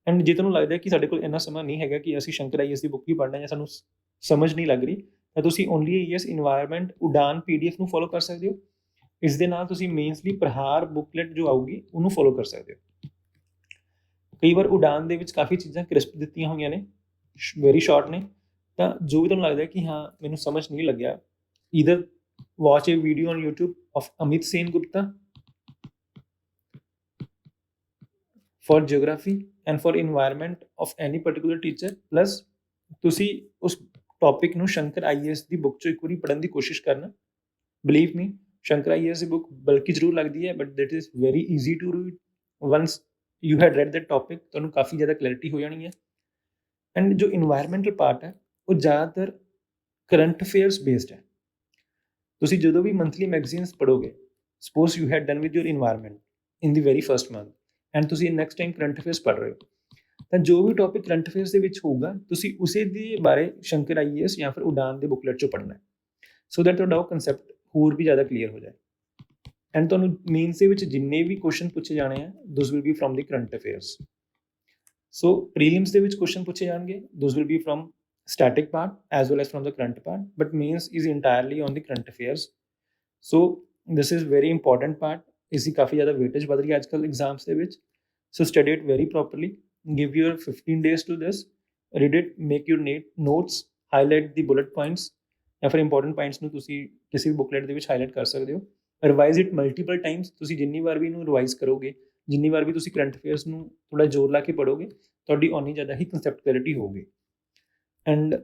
ਐਂਡ ਜੇ ਤੁਹਾਨੂੰ ਲੱਗਦਾ ਕਿ ਸਾਡੇ ਕੋਲ ਇੰਨਾ ਸਮਾਂ ਨਹੀਂ ਹੈਗਾ ਕਿ ਅਸੀਂ ਸ਼ੰਕਰ IAS ਦੀ ਬੁੱਕ ਹੀ ਪੜ੍ਹਨਾ ਜਾਂ ਸਾਨੂੰ ਸਮਝ ਨਹੀਂ ਲੱਗ ਰਹੀ, ਤਾਂ ਤੁਸੀਂ ਓਨਲੀ IAS ਇਨਵਾਇਰਮੈਂਟ ਉਡਾਨ PDF ਨੂੰ ਫੋਲੋ ਕਰ ਸਕਦੇ ਹੋ। ਇਸ ਦੇ ਨਾਲ ਤੁਸੀਂ ਮੇਨਸ ਦੀ ਪ੍ਰਹਾਰ ਬੁੱਕਲੈਟ ਜੋ ਆਊਗੀ ਉਹਨੂੰ ਫੋਲੋ ਕਰ ਸਕਦੇ ਹੋ। ਕਈ ਵਾਰ ਉਡਾਨ ਦੇ ਵਿੱਚ ਕਾਫੀ ਚੀਜ਼ਾਂ ਕ੍ਰਿਸਪ ਦਿੱਤੀਆਂ ਹੋਈਆਂ ਨੇ, ਵੈਰੀ ਸ਼ਾਰਟ ਨੇ, ਤਾਂ ਜੋ ਵੀ ਤੁਹਾਨੂੰ ਲੱਗਦਾ ਕਿ ਹਾਂ ਮੈਨੂੰ ਸਮਝ ਨਹੀਂ ਲੱਗਿਆ, either watch a video on YouTube of Amit Sen Gupta for geography and for environment of any particular teacher, plus ਤੁਸੀਂ ਉਸ ਟੌਪਿਕ ਨੂੰ ਸ਼ੰਕਰ IAS ਦੀ ਬੁੱਕ 'ਚੋਂ ਇੱਕ ਵਾਰੀ ਪੜ੍ਹਨ ਦੀ ਕੋਸ਼ਿਸ਼ ਕਰਨਾ। ਬਿਲੀਵ ਮੀ, ਸ਼ੰਕਰ IAS ਦੀ ਬੁੱਕ ਬਲਕਿ ਜ਼ਰੂਰ ਲੱਗਦੀ ਹੈ, but that is very easy to read. Once you had read that topic, ਤੁਹਾਨੂੰ ਕਾਫੀ ਜ਼ਿਆਦਾ ਕਲੈਰਿਟੀ ਹੋ ਜਾਣੀ ਹੈ। ਐਂਡ ਜੋ ਇਨਵਾਇਰਮੈਂਟਲ ਪਾਰਟ ਹੈ ਉਹ ਜ਼ਿਆਦਾਤਰ ਕਰੰਟ ਅਫੇਅਰਸ ਬੇਸਡ ਹੈ। ਤੁਸੀਂ ਜਦੋਂ ਵੀ ਮੰਥਲੀ ਮੈਗਜ਼ੀਨਸ ਪੜ੍ਹੋਗੇ, suppose you had done with your environment in the very first month and ਤੁਸੀਂ ਨੈਕਸਟ ਟਾਈਮ ਕਰੰਟ ਅਫੇਅਰਸ ਪੜ੍ਹ ਰਹੇ ਹੋ, ਤਾਂ ਜੋ ਵੀ ਟੌਪਿਕ ਕਰੰਟ ਅਫੇਅਰਸ ਦੇ ਵਿੱਚ ਹੋਊਗਾ ਤੁਸੀਂ ਉਸੇ ਦੇ ਬਾਰੇ ਸ਼ੰਕਰ IAS ਜਾਂ ਫਿਰ ਉਡਾਨ ਦੇ ਬੁੱਕਲੈਟ 'ਚੋਂ ਪੜ੍ਹਨਾ ਹੈ, ਸੋ ਦੈਟ ਤੁਹਾਡਾ ਉਹ ਕੰਸੈਪਟ ਹੋਰ ਵੀ ਜ਼ਿਆਦਾ ਕਲੀਅਰ ਹੋ ਜਾਏ। ਐਂਡ ਤੁਹਾਨੂੰ ਮੇਨਸ ਦੇ ਵਿੱਚ ਜਿੰਨੇ ਵੀ ਕੁਐਸਚਨ ਪੁੱਛੇ ਜਾਣੇ ਆ, those will be from the current affairs. So prelims ਦੇ ਵਿੱਚ ਕੁਐਸਚਨ ਪੁੱਛੇ ਜਾਣਗੇ, those will be from static part as well as from the current part, but mains is entirely on the current affairs. So this is very important part, ਇਸਦੀ ਕਾਫੀ ਜ਼ਿਆਦਾ weightage ਵੱਧ ਰਹੀ ਹੈ ਅੱਜ ਕੱਲ੍ਹ ਐਗਜ਼ਾਮਸ ਦੇ ਵਿੱਚ। So study it very properly, give your 15 days to this, read it, make your notes, highlight the bullet points ਜਾਂ ਫਿਰ important points ਨੂੰ ਤੁਸੀਂ ਕਿਸੇ ਵੀ ਬੁੱਕਲੈਟ ਦੇ ਵਿੱਚ ਹਾਈਲਾਈਟ ਕਰ ਸਕਦੇ ਹੋ। ਰਿਵਾਈਜ਼ ਇਟ ਮਲਟੀਪਲ ਟਾਈਮਸ, ਤੁਸੀਂ ਜਿੰਨੀ ਵਾਰ ਵੀ ਇਹਨੂੰ ਰਿਵਾਈਜ਼ ਕਰੋਗੇ, ਜਿੰਨੀ ਵਾਰ ਵੀ ਤੁਸੀਂ ਕਰੰਟ ਅਫੇਅਰਸ ਨੂੰ ਥੋੜ੍ਹਾ ਜ਼ੋਰ ਲਾ ਕੇ ਪੜ੍ਹੋਗੇ, ਤੁਹਾਡੀ ਓਨੀ ਜ਼ਿਆਦਾ ਹੀ ਕੰਸੈਪਟ ਕਲੈਰਿਟੀ ਹੋਊਗੀ। And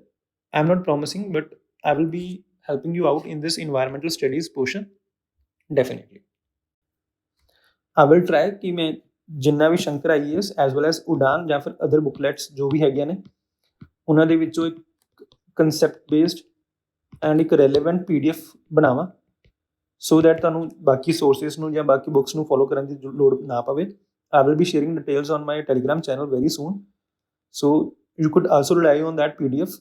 I'm not promising, but I will be helping you out in this environmental studies portion, definitely. I will try ਕਿ ਮੈਂ ਜਿੰਨਾ ਵੀ Shankar IAS as well as ਉਡਾਨ ਜਾਂ ਫਿਰ ਅਦਰ ਬੁੱਕਲੈਟਸ ਜੋ ਵੀ ਹੈਗੀਆਂ ਨੇ ਉਹਨਾਂ ਦੇ ਵਿੱਚੋਂ ਇੱਕ ਕੰਸੈਪਟ ਬੇਸਡ ਐਂਡ ਇੱਕ ਰੈਲੇਵੈਂਟ PDF ਬਣਾਵਾਂ, ਸੋ ਦੈਟ ਤੁਹਾਨੂੰ ਬਾਕੀ ਸੋਰਸਿਸ ਨੂੰ ਜਾਂ ਬਾਕੀ ਬੁੱਕਸ ਨੂੰ ਫੋਲੋ ਕਰਨ ਦੀ ਲੋੜ ਨਾ ਪਵੇ। I will be sharing details on my Telegram channel very soon, so you could also rely on that PDF.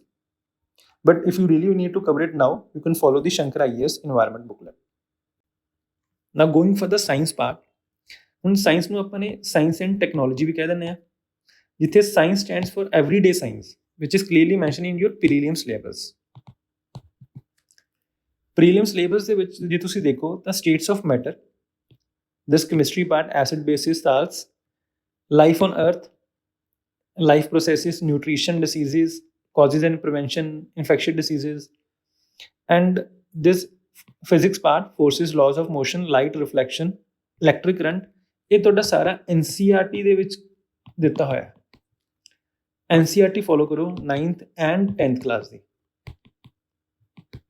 But if you really need to cover it now, you can follow the Shankar IAS environment booklet. Now going for the science part, ਹੁਣ science ਨੂੰ ਆਪਾਂ ਨੇ science and technology ਵੀ ਕਹਿ ਦਿੰਦੇ ਆ, ਜਿੱਥੇ science stands for everyday science which is clearly mentioned in your prelim syllabus. Prelim syllabus ਦੇ ਵਿੱਚ ਜੇ ਤੁਸੀਂ ਦੇਖੋ ਤਾਂ states of matter, this chemistry part, acid bases, salts, life on earth, life processes, nutrition, diseases, causes and prevention, infectious diseases, and this physics part, forces, laws of motion, light, reflection, electric current, ਇਹ ਤੁਹਾਡਾ ਸਾਰਾ NCERT ਦੇ ਵਿੱਚ ਦਿੱਤਾ ਹੋਇਆ। NCERT follow ਕਰੋ 9th and 10th class the.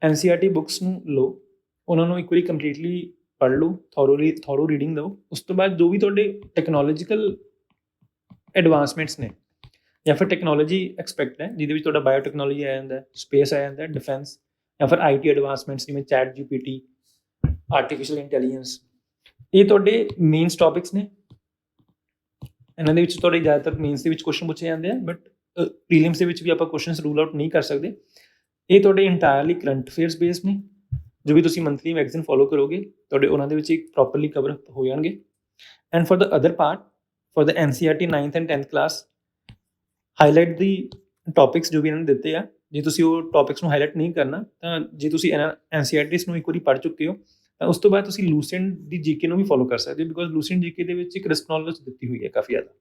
NCERT books ਨੂੰ ਲਓ, ਉਹਨਾਂ ਨੂੰ ਇੱਕ ਵਾਰੀ ਕੰਪਲੀਟਲੀ ਪੜ੍ਹ ਲਓ, ਥੋਰੋ ਰੀਡਿੰਗ ਦਿਓ। ਉਸ ਤੋਂ ਬਾਅਦ ਜੋ ਵੀ ਤੁਹਾਡੇ ਟੈਕਨੋਲੋਜੀਕਲ ਐਡਵਾਂਸਮੈਂਟਸ ਨੇ ਜਾਂ ਫਿਰ ਟੈਕਨੋਲੋਜੀ ਐਕਸਪੈਕਟ ਹੈ, ਜਿਹਦੇ ਵਿੱਚ ਤੁਹਾਡਾ ਬਾਇਓ ਟੈਕਨੋਲੋਜੀ ਆ ਜਾਂਦਾ, ਸਪੇਸ ਆ ਜਾਂਦਾ, ਡਿਫੈਂਸ ਜਾਂ ਫਿਰ IT ਐਡਵਾਂਸਮੈਂਟਸ ਜਿਵੇਂ ਚੈਟ GPT, ਆਰਟੀਫਿਸ਼ੀਅਲ ਇੰਟੈਲੀਜੈਂਸ, ਇਹ ਤੁਹਾਡੇ ਮੇਨਸ ਟੌਪਿਕਸ ਨੇ। ਇਹਨਾਂ ਦੇ ਵਿੱਚ ਤੁਹਾਡੇ ਜ਼ਿਆਦਾਤਰ ਮੇਨਸ ਦੇ ਵਿੱਚ ਕੁਐਸਚਨ ਪੁੱਛੇ ਜਾਂਦੇ ਆ, ਬਟ ਪ੍ਰੀਲਿਮਸ ਦੇ ਵਿੱਚ ਵੀ ਆਪਾਂ ਕੁਐਸਚਨਸ ਰੂਲ ਆਊਟ ਨਹੀਂ ਕਰ ਸਕਦੇ। ਇਹ ਤੁਹਾਡੇ ਇੰਟਾਇਰਲੀ ਕਰੰਟ ਅਫੇਅਰਸ ਬੇਸਡ ਨੇ, ਜੋ ਵੀ ਤੁਸੀਂ ਮੰਥਲੀ ਮੈਗਜ਼ੀਨ ਫੋਲੋ ਕਰੋਗੇ ਤੁਹਾਡੇ ਉਹਨਾਂ ਦੇ ਵਿੱਚ ਇੱਕ ਪ੍ਰੋਪਰਲੀ ਕਵਰ ਹੋ ਜਾਣਗੇ। And for the other part, for the NCERT 9th and 10th class, highlight the topics ਜੋ ਵੀ ਇਹਨਾਂ ਨੇ ਦਿੱਤੇ ਆ। ਜੇ ਤੁਸੀਂ ਉਹ ਟੌਪਿਕਸ ਨੂੰ ਹਾਈਲਾਈਟ ਨਹੀਂ ਕਰਨਾ ਤਾਂ ਜੇ ਤੁਸੀਂ NCERTs ਨੂੰ ਇੱਕ ਵਾਰੀ ਪੜ੍ਹ ਚੁੱਕੇ ਹੋ ਤਾਂ ਉਸ ਤੋਂ ਬਾਅਦ ਤੁਸੀਂ ਲੂਸੈਂਟ ਦੀ GK ਨੂੰ ਵੀ ਫੋਲੋ ਕਰ ਸਕਦੇ ਹੋ, ਬਿਕੋਜ਼ ਲੂਸੈਂਟ GK ਦੇ ਵਿੱਚ ਇੱਕ ਰਿਸਕ ਨੌਲੇਜ ਦਿੱਤੀ ਹੋਈ ਹੈ ਕਾਫੀ ਜ਼ਿਆਦਾ।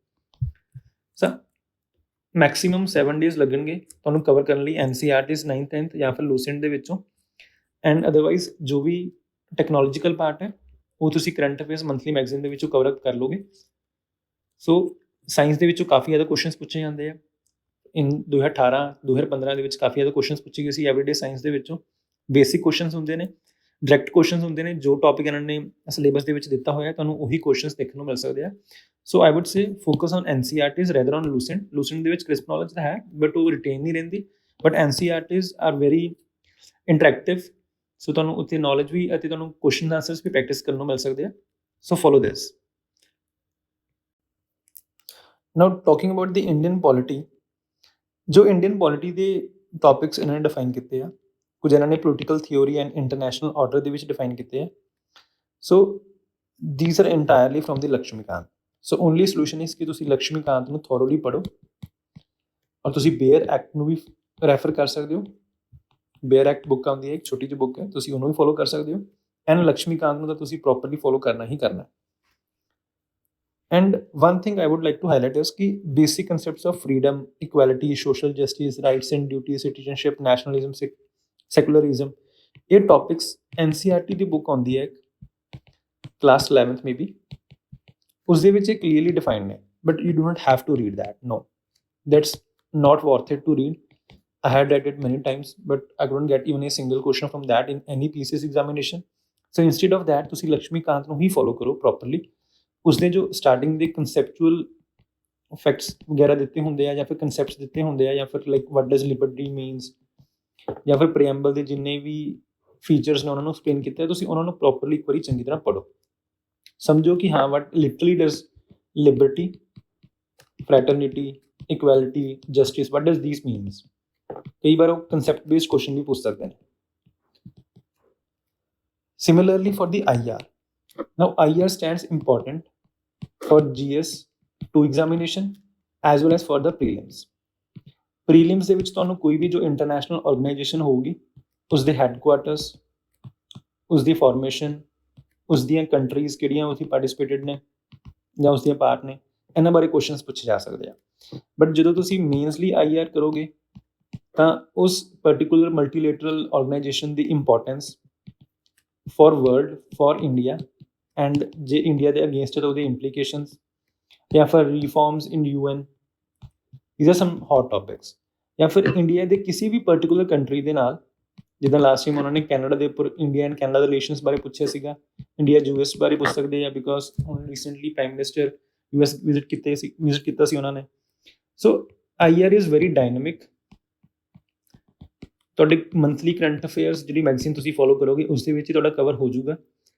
ਸੋ ਮੈਕਸਿਮਮ 7 ਡੇਜ਼ ਲੱਗਣਗੇ ਤੁਹਾਨੂੰ ਕਵਰ ਕਰਨ ਲਈ NCERTs 9th 10th ਜਾਂ ਫਿਰ ਲੂਸੈਂਟ ਦੇ ਵਿੱਚੋਂ। ਐਂਡ ਅਦਰਵਾਈਜ਼ ਜੋ ਵੀ ਟੈਕਨੋਲੋਜੀਕਲ ਪਾਰਟ ਹੈ ਉਹ ਤੁਸੀਂ ਕਰੰਟ ਅਫੇਅਰਸ ਮੰਥਲੀ ਮੈਗਜ਼ੀਨ ਦੇ ਵਿੱਚੋਂ ਕਵਰ ਅਪ ਕਰ ਲੋਗੇ। ਸੋ ਸਾਇੰਸ ਦੇ ਵਿੱਚੋਂ ਕਾਫੀ ਜ਼ਿਆਦਾ ਕੁਐਸਚਨਸ ਪੁੱਛੇ ਜਾਂਦੇ ਆ। ਇਨ 2018 2015 ਦੇ ਵਿੱਚ ਕਾਫੀ ਜ਼ਿਆਦਾ ਕੁਐਸਚਨਸ ਪੁੱਛੇ ਗਏ ਸੀ ਐਵਰੀਡੇ ਸਾਇੰਸ ਦੇ ਵਿੱਚੋਂ। ਬੇਸਿਕ ਕੁਐਸਚਨਸ ਹੁੰਦੇ ਨੇ, ਡਾਇਰੈਕਟ ਕੁਐਸਚਨਸ ਹੁੰਦੇ ਨੇ, ਜੋ ਟੌਪਿਕ ਇਹਨਾਂ ਨੇ ਸਿਲੇਬਸ ਦੇ ਵਿੱਚ ਦਿੱਤਾ ਹੋਇਆ ਤੁਹਾਨੂੰ ਉਹੀ ਕੁਐਸਚਨਸ ਦੇਖਣ ਨੂੰ ਮਿਲ ਸਕਦੇ ਆ। So I would say focus on NCERTs rather on Lucent. Lucent ਦੇ ਵਿੱਚ ਕ੍ਰਿਸਪ ਨੌਲੇਜ ਤਾਂ ਹੈ ਬਟ ਉਹ ਰਿਟੇਨ ਨਹੀਂ ਰਹਿੰਦੀ, but NCERTs are very interactive, so ਤੁਹਾਨੂੰ ਉੱਥੇ ਨੌਲੇਜ ਵੀ ਅਤੇ ਤੁਹਾਨੂੰ ਕੁਐਸਚਨ ਆਨਸਰਸ ਵੀ ਪ੍ਰੈਕਟਿਸ ਕਰਨ ਨੂੰ ਮਿਲ ਸਕਦੇ ਆ। So follow this. Now talking about the Indian polity, ਜੋ ਇੰਡੀਅਨ ਪੋਲਿਟੀ ਦੇ ਟੌਪਿਕਸ ਇਹਨਾਂ ਨੇ ਡਿਫਾਈਨ ਕੀਤੇ ਆ, ਕੁਝ ਇਹਨਾਂ ਨੇ political theory and international order ਦੇ ਵਿੱਚ ਡਿਫਾਈਨ ਕੀਤੇ ਆ। So these are entirely from the Laxmikanth. So only solution is ਕਿ ਤੁਸੀਂ ਲਕਸ਼ਮੀਕਾਂਤ ਨੂੰ ਥੋਰੋਲੀ ਪੜ੍ਹੋ, ਔਰ ਤੁਸੀਂ ਬੇਅਰ ਐਕਟ ਨੂੰ ਵੀ ਰੈਫਰ ਕਰ ਸਕਦੇ ਹੋ। ਬੇਅਰ ਐਕਟ ਬੁੱਕ ਆਉਂਦੀ ਹੈ, ਇੱਕ ਛੋਟੀ ਜਿਹੀ ਬੁੱਕ ਹੈ, ਤੁਸੀਂ ਉਹਨੂੰ ਵੀ ਫੋਲੋ ਕਰ ਸਕਦੇ ਹੋ। ਐਂਡ ਲਕਸ਼ਮੀਕਾਂਤ ਨੂੰ ਤਾਂ ਤੁਸੀਂ ਪ੍ਰੋਪਰਲੀ ਫੋਲੋ ਕਰਨਾ ਹੀ ਕਰਨਾ। And one thing I would like to highlight is कि basic concepts of freedom, equality, social justice, rights and duties, citizenship, nationalism, secularism, ये topics NCERT ਦੀ book ਆਉਂਦੀ ਹੈ class 11th maybe, ਉਸ ਦੇ ਵਿੱਚ clearly defined ਨੇ, but you do not have to read that. No, that's not worth it to read. I had read it many times, but I couldn't get even a single question from that in any PCS examination. So instead of that, ਤੁਸੀਂ ਲਕਸ਼ਮੀਕਾਂਤ ਨੂੰ ਹੀ follow ਕਰੋ properly। ਉਸਦੇ ਜੋ starting ਦੇ conceptual facts ਵਗੈਰਾ ਦਿੱਤੇ ਹੁੰਦੇ ਆ, ਜਾਂ ਫਿਰ ਕਨਸੈਪਟਸ ਦਿੱਤੇ ਹੁੰਦੇ ਆ, ਜਾਂ ਫਿਰ like what does Liberty means, ਜਾਂ ਫਿਰ ਪ੍ਰੀਐਂਬਲ ਦੇ ਜਿੰਨੇ ਵੀ ਫੀਚਰਸ ਨੇ ਉਹਨਾਂ ਨੂੰ ਐਕਸਪਲੇਨ ਕੀਤਾ, ਤੁਸੀਂ ਉਹਨਾਂ ਨੂੰ ਪ੍ਰੋਪਰਲੀ ਇੱਕ ਵਾਰੀ ਚੰਗੀ ਤਰ੍ਹਾਂ ਪੜ੍ਹੋ। ਸਮਝੋ ਕਿ ਹਾਂ what literally does liberty, fraternity, equality, justice, what does these means. ਕਈ ਵਾਰ ਉਹ ਕਨਸੈਪਟ ਬੇਸਡ ਕੁਐਸਚਨ ਵੀ ਪੁੱਛ ਸਕਦੇ ਨੇ। Similarly for the IR, now IR stands important for GS 2 examination as well as for the prelims. Prelims ਦੇ ਵਿੱਚ ਤੁਹਾਨੂੰ ਕੋਈ ਵੀ ਜੋ ਇੰਟਰਨੈਸ਼ਨਲ ਆਰਗੇਨਾਈਜੇਸ਼ਨ ਹੋਊਗੀ ਉਸ ਦੇ ਹੈੱਡਕੁਆਰਟਰਸ, ਉਸ ਦੀ ਫਾਰਮੇਸ਼ਨ, ਉਸ ਦੀਆਂ ਕੰਟਰੀਜ਼ ਕਿਹੜੀਆਂ ਉੱਥੇ ਪਾਰਟਿਸਿਪੇਟਡ ਨੇ ਜਾਂ ਉਸ ਦੀਆਂ ਪਾਰਟ ਨੇ, ਇਹਨਾਂ ਬਾਰੇ ਕੁਐਸਚਨਸ ਪੁੱਛੇ ਜਾ ਸਕਦੇ ਆ। ਬਟ ਜਦੋਂ ਤੁਸੀਂ ਮੇਨਸਲੀ IR ਕਰੋਗੇ ਤਾਂ ਉਸ particular ਮਲਟੀਲੇਟਰਲ organisation the importance for world, for India, and ਜੇ ਇੰਡੀਆ ਦੇ ਅਗੇਂਸਟ ਹੈ ਤਾਂ ਉਹਦੇ ਇੰਪਲੀਕੇਸ਼ਨਸ, ਜਾਂ ਫਿਰ reforms in UN, these are some hot topics। ਜਾਂ ਫਿਰ ਇੰਡੀਆ ਦੇ ਕਿਸੇ ਵੀ ਪਰਟੀਕੂਲਰ ਕੰਟਰੀ ਦੇ ਨਾਲ, ਜਿੱਦਾਂ ਲਾਸਟ ਟਾਈਮ ਉਹਨਾਂ ਨੇ ਕੈਨੇਡਾ ਦੇ ਉੱਪਰ ਇੰਡੀਆ ਐਂਡ ਕੈਨੇਡਾ ਦੇ ਰਿਲੇਸ਼ਨਸ ਬਾਰੇ ਪੁੱਛਿਆ ਸੀਗਾ, ਇੰਡੀਆ US ਬਾਰੇ ਪੁੱਛ ਸਕਦੇ ਆ, ਬਿਕੋਜ਼ ਹੁਣ recently prime minister US visit ਕੀਤਾ ਸੀ ਉਹਨਾਂ ਨੇ। ਸੋ IR ਇਜ਼ ਵੈਰੀ ਡਾਇਨਾਮਿਕ। ਤੁਹਾਡੇ ਮੰਥਲੀ ਕਰੰਟ ਅਫੇਅਰਸ ਜਿਹੜੀ ਮੈਗਜ਼ੀਨ ਤੁਸੀਂ ਫੋਲੋ ਕਰੋਗੇ ਉਸ ਦੇ ਵਿੱਚ ਹੀ ਤੁਹਾਡਾ ਕਵਰ ਹੋ ਜਾਊਗਾ।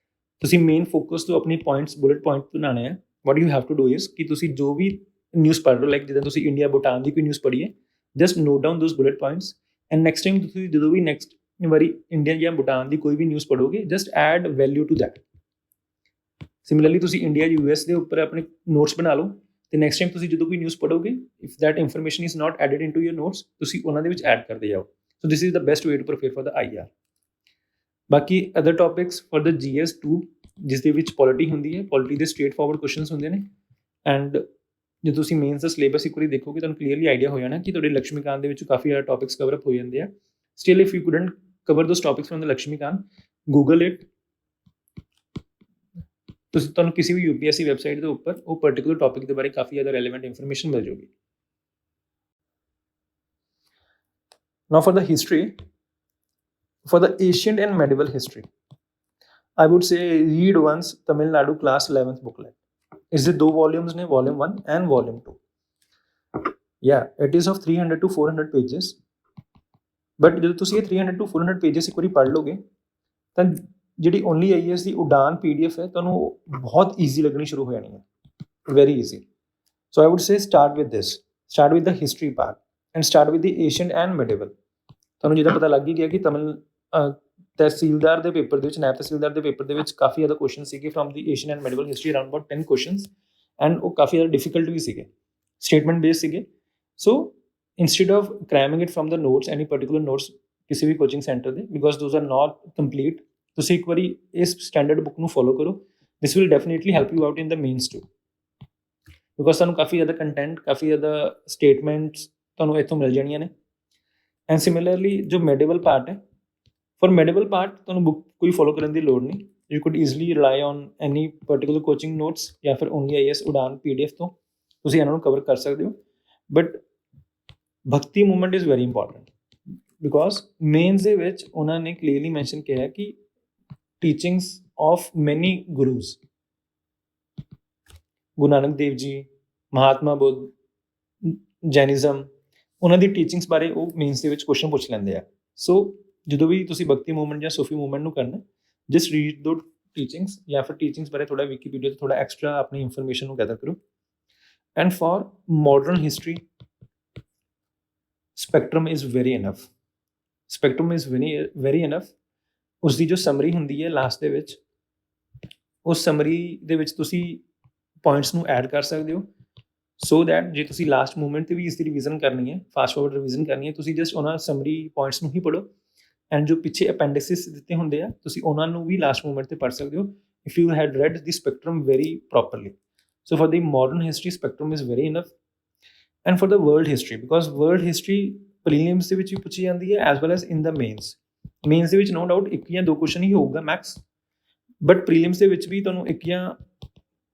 ਤੁਸੀਂ ਮੇਨ ਫੋਕਸ ਤੋਂ ਆਪਣੀ ਪੁਆਇੰਟਸ, ਬੁਲਟ ਪੁਆਇੰਟ ਬਣਾਉਣੇ ਆ। What you have to do is ਕਿ ਤੁਸੀਂ ਜੋ ਵੀ ਨਿਊਜ਼ ਪੜ੍ਹ ਰਹੇ ਹੋ, ਲਾਈਕ ਜਿੱਦਾਂ ਤੁਸੀਂ ਇੰਡੀਆ ਭੂਟਾਨ ਦੀ ਕੋਈ ਨਿਊਜ਼ ਪੜ੍ਹੀ ਹੈ, just note down those bullet points and next time ਤੁਸੀਂ ਜਦੋਂ ਵੀ ਨੈਕਸਟ ਵਾਰੀ ਇੰਡੀਆ ਜਾਂ ਭੂਟਾਨ ਦੀ ਕੋਈ ਵੀ ਨਿਊਜ਼ ਪੜ੍ਹੋਗੇ just add value to that. Similarly ਤੁਸੀਂ ਇੰਡੀਆ US ਦੇ ਉੱਪਰ ਆਪਣੇ ਨੋਟਸ ਬਣਾ ਲਓ ਤੇ ਨੈਕਸਟ ਟਾਈਮ ਤੁਸੀਂ ਜਦੋਂ ਕੋਈ ਨਿਊਜ਼ ਪੜ੍ਹੋਗੇ if that information is not added into your notes ਤੁਸੀਂ ਉਹਨਾਂ ਦੇ ਵਿੱਚ ਐਡ ਕਰਦੇ ਜਾਓ। So this is the best way to prepare for the IR। ਬਾਕੀ other topics for the GS2 ਜਿਸ ਦੇ ਵਿੱਚ ਪੋਲਿਟੀ ਹੁੰਦੀ ਹੈ, ਪੋਲਿਟੀ ਦੇ ਸਟ੍ਰੇਟ ਫਾਰਵਰਡ ਕੁਐਸਚਨਸ ਹੁੰਦੇ ਨੇ ਐਂਡ ਜੇ ਤੁਸੀਂ ਮੇਨਸ ਦਾ ਸਿਲੇਬਸ ਇੱਕ ਵਾਰੀ ਦੇਖੋਗੇ ਤੁਹਾਨੂੰ ਕਲੀਅਰਲੀ ਆਈਡੀਆ ਹੋ ਜਾਣਾ ਕਿ ਤੁਹਾਡੇ ਲਕਸ਼ਮੀਕਾਂਤ ਦੇ ਵਿੱਚ ਕਾਫੀ ਜ਼ਿਆਦਾ ਟੌਪਿਕਸ ਕਵਰ ਅਪ ਹੋ ਜਾਂਦੇ ਆ। Still if you couldn't cover those topics from the Laxmikanth Google it. ਤੁਸੀਂ ਤੁਹਾਨੂੰ ਕਿਸੇ ਵੀ UPSC ਵੈਬਸਾਈਟ ਦੇ ਉੱਪਰ ਉਹ ਪਰਟੀਕੂਲਰ ਟੌਪਿਕ ਦੇ ਬਾਰੇ ਕਾਫੀ ਜ਼ਿਆਦਾ ਰੈਲੇਵੈਂਟ ਇਨਫੋਰਮੇਸ਼ਨ ਮਿਲ ਜਾਊਗੀ। Now for the history, for the ancient and medieval history, I would say read once Tamil Nadu class 11th booklet. Is it 2 volumes ne, volume 1 and volume 2. Yeah, it is of 300 to 400 pages. But ਜਦੋਂ ਤੁਸੀਂ ਇਹ 300 to 400 pages ਇੱਕ ਵਾਰੀ ਪੜ੍ਹ ਲੋਗੇ ਤਾਂ ਜਿਹੜੀ only IAS ਦੀ ਉਡਾਨ PDF ਹੈ ਤੁਹਾਨੂੰ ਬਹੁਤ ਈਜ਼ੀ ਲੱਗਣੀ ਸ਼ੁਰੂ ਹੋ ਜਾਣੀ ਹੈ, very easy. So I would say start with this, start with the history part and start with the Asian and medieval. ਤੁਹਾਨੂੰ ਜਿੱਦਾਂ ਪਤਾ ਲੱਗ ਹੀ ਗਿਆ ਕਿ ਤਹਿਸੀਲਦਾਰ ਦੇ ਪੇਪਰ ਦੇ ਵਿੱਚ, ਨਾਇਬ ਤਹਿਸੀਲਦਾਰ ਦੇ ਪੇਪਰ ਦੇ ਵਿੱਚ ਕਾਫੀ ਜ਼ਿਆਦਾ ਕੁਐਸਚਨ ਸੀਗੇ from the Asian and medieval history, around about 10 questions and ਉਹ ਕਾਫੀ ਜ਼ਿਆਦਾ ਡਿਫਿਕਲਟ ਵੀ ਸੀਗੇ, ਸਟੇਟਮੈਂਟ ਬੇਸ ਸੀਗੇ। ਸੋ instead of cramming it from the notes, any particular notes ਕਿਸੇ ਵੀ ਕੋਚਿੰਗ ਸੈਂਟਰ ਦੇ, because those are not complete, ਤੁਸੀਂ ਇੱਕ ਵਾਰੀ ਇਸ ਸਟੈਂਡਰਡ ਬੁੱਕ ਨੂੰ ਫੋਲੋ ਕਰੋ। This will definitely help you out in the mains too, because ਤੁਹਾਨੂੰ ਕਾਫੀ ਜ਼ਿਆਦਾ ਕੰਟੈਂਟ, ਕਾਫੀ ਜ਼ਿਆਦਾ ਸਟੇਟਮੈਂਟਸ ਤੁਹਾਨੂੰ ਇੱਥੋਂ ਮਿਲ ਜਾਣੀਆਂ ਨੇ। ਐਂਡ ਸਿਮਿਲਰਲੀ ਜੋ ਮੈਡੀਵਲ ਪਾਰਟ ਹੈ, ਫॉर ਮੈਡੀਵਲ ਪਾਰਟ ਤੁਹਾਨੂੰ ਬੁੱਕ ਕੋਈ ਫੋਲੋ ਕਰਨ ਦੀ ਲੋੜ ਨਹੀਂ। You could easily ਰਿਲਾਈ on any particular coaching notes ਜਾਂ ਫਿਰ ਓਨਲੀ IAS ਉਡਾਨ PDF ਤੋਂ ਤੁਸੀਂ ਇਹਨਾਂ ਨੂੰ ਕਵਰ ਕਰ ਸਕਦੇ ਹੋ। ਬਟ ਭਗਤੀ movement is very important because mains ਦੇ ਵਿੱਚ ਉਹਨਾਂ ਨੇ ਕਲੀਅਰਲੀ ਮੈਂਸ਼ਨ ਕਿਹਾ ਕਿ ਟੀਚਿੰਗਸ ਆਫ ਮੈਨੀ ਗੁਰੂਜ਼, ਗੁਰੂ ਨਾਨਕ ਦੇਵ ਜੀ, ਮਹਾਤਮਾ ਬੁੱਧ, ਜੈਨਿਜ਼ਮ, ਉਹਨਾਂ ਦੀ ਟੀਚਿੰਗਸ ਬਾਰੇ ਉਹ ਮੇਨਸ ਦੇ ਵਿੱਚ ਕੁਐਸਚਨ ਪੁੱਛ ਲੈਂਦੇ ਆ। ਸੋ ਜਦੋਂ ਵੀ ਤੁਸੀਂ ਭਗਤੀ ਮੂਵਮੈਂਟ ਜਾਂ ਸੂਫੀ ਮੂਵਮੈਂਟ ਨੂੰ ਕਰਨਾ, ਜਸਟ ਰੀਡ ਦੋ ਟੀਚਿੰਗਸ ਜਾਂ ਫਿਰ ਟੀਚਿੰਗਸ ਬਾਰੇ ਥੋੜਾ ਵਿਕੀਪੀਡੀਆ ਤੋਂ ਥੋੜਾ ਐਕਸਟਰਾ ਆਪਣੀ ਇਨਫੋਰਮੇਸ਼ਨ ਨੂੰ ਗੈਦਰ ਕਰੋ। And for modern history spectrum is very enough, spectrum is very enough. ਉਸ ਦੀ ਜੋ ਸਮਰੀ ਹੁੰਦੀ ਹੈ ਲਾਸਟ ਦੇ ਵਿੱਚ, ਉਸ ਸਮਰੀ ਦੇ ਵਿੱਚ ਤੁਸੀਂ ਪੁਆਇੰਟਸ ਨੂੰ ਐਡ ਕਰ ਸਕਦੇ ਹੋ ਸੋ ਦੈਟ ਜੇ ਤੁਸੀਂ ਲਾਸਟ ਮੂਵਮੈਂਟ 'ਤੇ ਵੀ ਇਸ ਦੀ ਰਿਵੀਜ਼ਨ ਕਰਨੀ ਹੈ, ਫਾਸਟ ਫਾਰਵਰਡ ਰਿਵੀਜ਼ਨ ਕਰਨੀ ਹੈ, ਤੁਸੀਂ ਜਸਟ ਉਹਨਾਂ ਸਮਰੀ ਪੁਆਇੰਟਸ ਨੂੰ ਹੀ ਪੜ੍ਹੋ ਐਂਡ ਜੋ ਪਿੱਛੇ ਅਪੈਂਡਿਸਿਸ ਦਿੱਤੇ ਹੁੰਦੇ ਆ ਤੁਸੀਂ ਉਹਨਾਂ ਨੂੰ ਵੀ ਲਾਸਟ ਮੂਵਮੈਂਟ 'ਤੇ ਪੜ੍ਹ ਸਕਦੇ ਹੋ if you had red the spectrum very properly. So for the modern history spectrum is very enough. And for the world history, because world history prelims ਦੇ ਵਿੱਚ ਵੀ ਪੁੱਛੀ ਜਾਂਦੀ ਹੈ as well as in the mains. Mains ਦੇ ਵਿੱਚ no doubt 1 ਜਾਂ 2 question ਹੀ ਹੋਊਗਾ Max, but prelims ਦੇ ਵਿੱਚ ਵੀ ਤੁਹਾਨੂੰ 1 ਜਾਂ